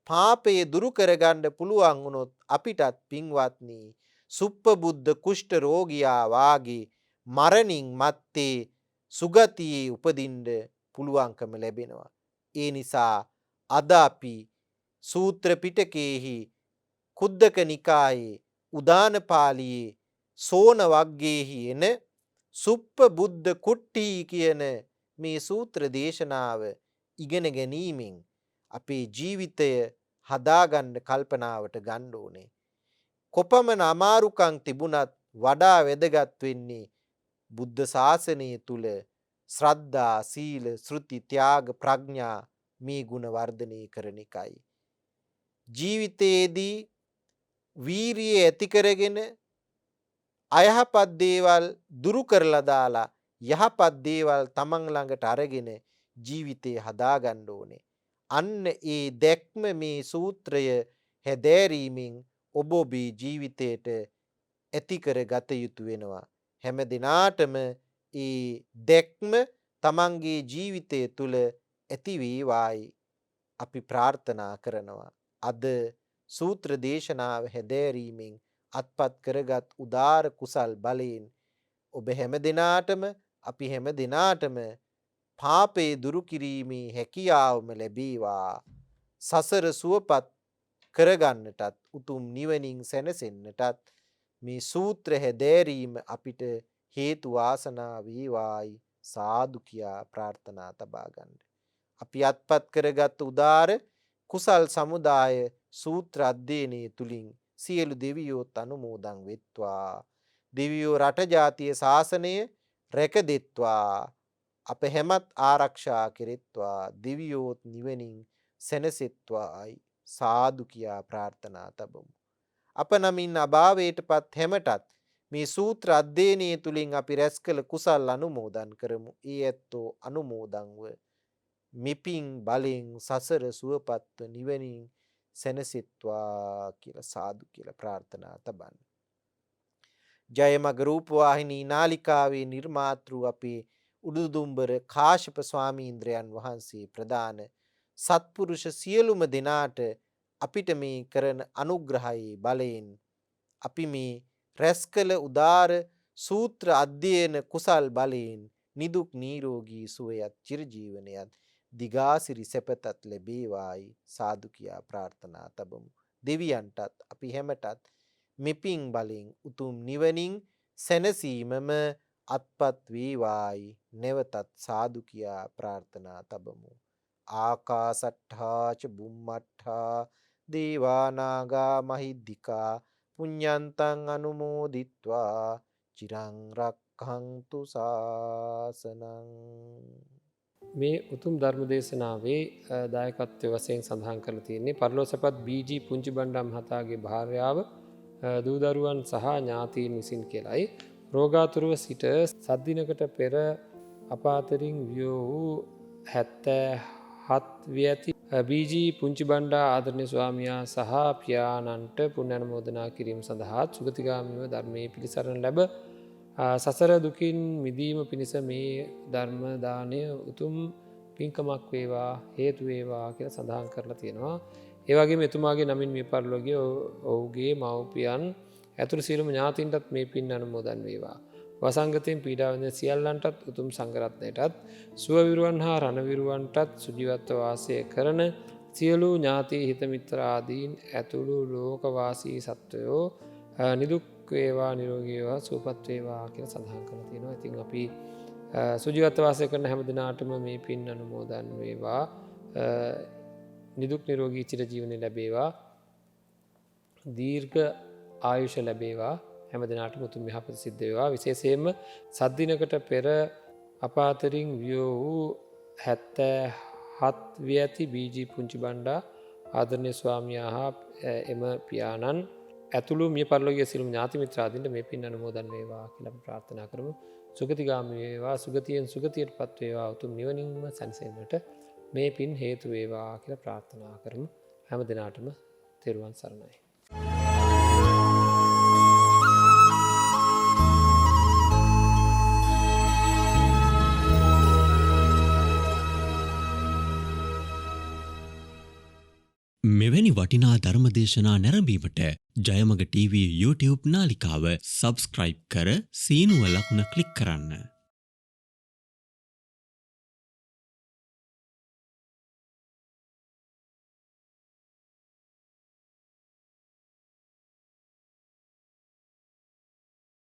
පාපය දුරු කරගන්න පුළුවන් වුණොත් අපිටත් පින්වත්නි සුප්පබුද්ධ කුෂ්ඨ රෝගියා වාගේ මරණින් මත්තේ සුගතියේ උපදින්න පුළුවන්කම ලැබෙනවා. ඒ නිසා අද අපි සූත්‍ර පිටකයේහි කුද්දක නිකායේ උදාන පාළියේ සෝන වග්ගයේහි එන සුප්පබුද්ධ කුට්ටි කියන මේ සූත්‍ර දේශනාව ඉගෙන ගැනීමෙන් අපේ ජීවිතය හදාගන්න කල්පනාවට ගන්න ඕනේ. කොපමණ අමාරුකම් තිබුණත් වඩා වැදගත් වෙන්නේ බුද්ධ ශාසනය තුල ශ්‍රද්ධා, සීල, ශ්‍රුති, ත්‍යාග, ප්‍රඥා මේ ගුණ වර්ධනය කරන එකයි. ජීවිතයේදී වීරිය ඇති කරගෙන අයහපත් දේවල් දුරු කරලා දාලා යහපත් දේවල් තමන් ළඟට අරගෙන ජීවිතය හදාගන්න ඕනේ. අන්න ඒ දැක්ම මේ සූත්‍රය හැදෑරීමෙන් ඔබ ඔබේ ජීවිතයට ඇති කරගත යුතු වෙනවා. හැම දිනාටම ඒ දැක්ම තමන්ගේ ජීවිතය තුළ ඇති වේවායි අපි ප්‍රාර්ථනා කරනවා. අද සූත්‍ර දේශනාව හැදෑරීමෙන් අත්පත් කරගත් උදාර කුසල් බලයෙන් ඔබ හැම දිනාටම අපි හැම දිනාටම පාපේ දුරු කිරීමේ හැකියාවම ලැබේවා. සසර සුවපත් කරගන්නටත් උතුම් නිවනින් සැනසෙන්නටත් මේ සූත්‍ර හැදෑරීම අපිට හේතු වාසනා වේවායි සාදු කියා ප්‍රාර්ථනා තබා ගන්න. අපි අත්පත් කරගත් උදාර කුසල් සමුදාය සූත්‍ර අධ්‍යයනයේ තුලින් සියලු දෙවියෝත් අනුමෝදන් වෙත්වා. දෙවියෝ රට ජාතිය ශාසනය රැක දෙත්වා. අප හැමත් ආරක්ෂා කෙරෙත්වා. දෙවියෝත් නිවනින් සැනසෙත්වායි සාදු කියා ප්‍රාර්ථනා තබමු. අප නමින් අභාවයටපත් හැමටත් මේ සූත්‍ර අධ්‍යයනයේ තුලින් අපි රැස් කළ කුසල් අනුමෝදන් කරමු. ඒ ඇත්තෝ අනුමෝදන්ව මිපින් බලෙන් සසර සුවපත්ව නිවනින් සැනසෙත්වා කියලා සාදු කියලා ප්‍රාර්ථනා තබන්න. ජයමග රූපවාහිනී නාලිකාවේ නිර්මාතෘ අපේ උඩුදුම්බර කාශ්‍යප ස්වාමීන්ද්‍රයන් වහන්සේ ප්‍රදාන සත්පුරුෂ සියලුම දෙනාට අපිට මේ කරන අනුග්‍රහයේ බලයෙන් අපි මේ රැස් කළ උදාර සූත්‍ර අධ්‍යයන කුසල් බලයෙන් නිදුක් නිරෝගී සුවයත් චිරජීවනයත් දිගාසිරි සැපතත් ලැබේවායි සාදු කියා ප්‍රාර්ථනා තබමු. දෙවියන්ටත් අපි හැමටත් මෙපින් බලෙන් උතුම් නිවනින් සැනසීමම අත්පත් වේවායි නැවතත් සාදු කියා ප්‍රාර්ථනා තබමු. ආකාසට්ඨා ච බුම්මට්ඨා දේවා නාග මහිද්దికා පුඤ්ඤන්තං අනුමෝදිත්වා චිරං රක්ඛන්තු ශාසනං.
මේ උතුම් ධර්ම දේශනාවේ දායකත්වය වශයෙන් සඳහන් කරලා තියෙන්නේ පරලෝසපත් බීජී පුංචි බණ්ඩා මහතාගේ භාර්යාව දූ දරුවන් සහ ඥාතීන් විසින් කියලායි. රෝගාතුරව සිට සද්දිනකට පෙර අපාතරින් වියෝ වූ 77 වියති බීජී පුංචි බණ්ඩා ආදරණීය ස්වාමියා සහ පියාණන්ට පුණ්‍ය අනුමෝදනා කිරීම සඳහා සුගතිගාමීව ධර්මයේ පිළිසරණ ලැබ සසර දුකින් මිදීම පිණිස මේ ධර්ම දාණය උතුම් පින්කමක් වේවා හේතු වේවා කියලා සඳහන් කරලා තියෙනවා. ඒ වගේම එතුමාගේ නමින් මිය පරලෝකයේ ඔහුගේ මව්පියන් ඇතුළු සියලුම ඥාතීන්ටත් මේ පින් අනුමෝදන් වේවා. වසංගතයෙන් පීඩා විඳින සියල්ලන්ටත් උතුම් සංඝරත්නයටත් සුව විරුවන් හා රණ විරුවන්ටත් සුජීවත්ව වාසය කරන සියලු ඥාති හිත මිත්‍ර ආදීන් ඇතුළු ලෝකවාසී සත්වයෝ නිදුක් වේවා නිරෝගී වේවා සුවපත් වේවා කියලා සඳහන් කරලා තියෙනවා. ඉතින් අපි සුජීවත්ව වාසය කරන හැම දිනාටම මේ පින් අනුමෝදන් වේවා. නිදුක් නිරෝගී චිරජීවනය ලැබේවා. දීර්ඝ ආයුෂ ලැබේවා. හැම දිනාටම උතුම් යහපත සිද්ධ වේවා. විශේෂයෙන්ම සද්දිනකට පෙර අපාතරින් වියෝ වූ 77 වියති බීජී පුංචි බණ්ඩා ආදරණීය ස්වාමියා හා එම පියාණන් ඇතුළු මිය පරලෝකීය සියලුම ඥාති මිත්‍රාදීන්ට මේ පින් අනුමෝදන් වේවා කියලා අපි ප්‍රාර්ථනා කරමු. සුගතිගාමී වේවා, සුගතියෙන් සුගතියටපත් වේවා, උතුම් නිවනින්ම සැනසෙන්නට මේ පින් හේතු වේවා කියලා ප්‍රාර්ථනා කරමු. හැම දිනාටම තෙරුවන් සරණයි.
මෙවැනි වටිනා ධර්මදේශනා නැරඹීමට ජයමග TV YouTube නාලිකාව සබස්ක්‍රයිබ් කර සීනුව ලකුණ ක්ලික් කරන්න.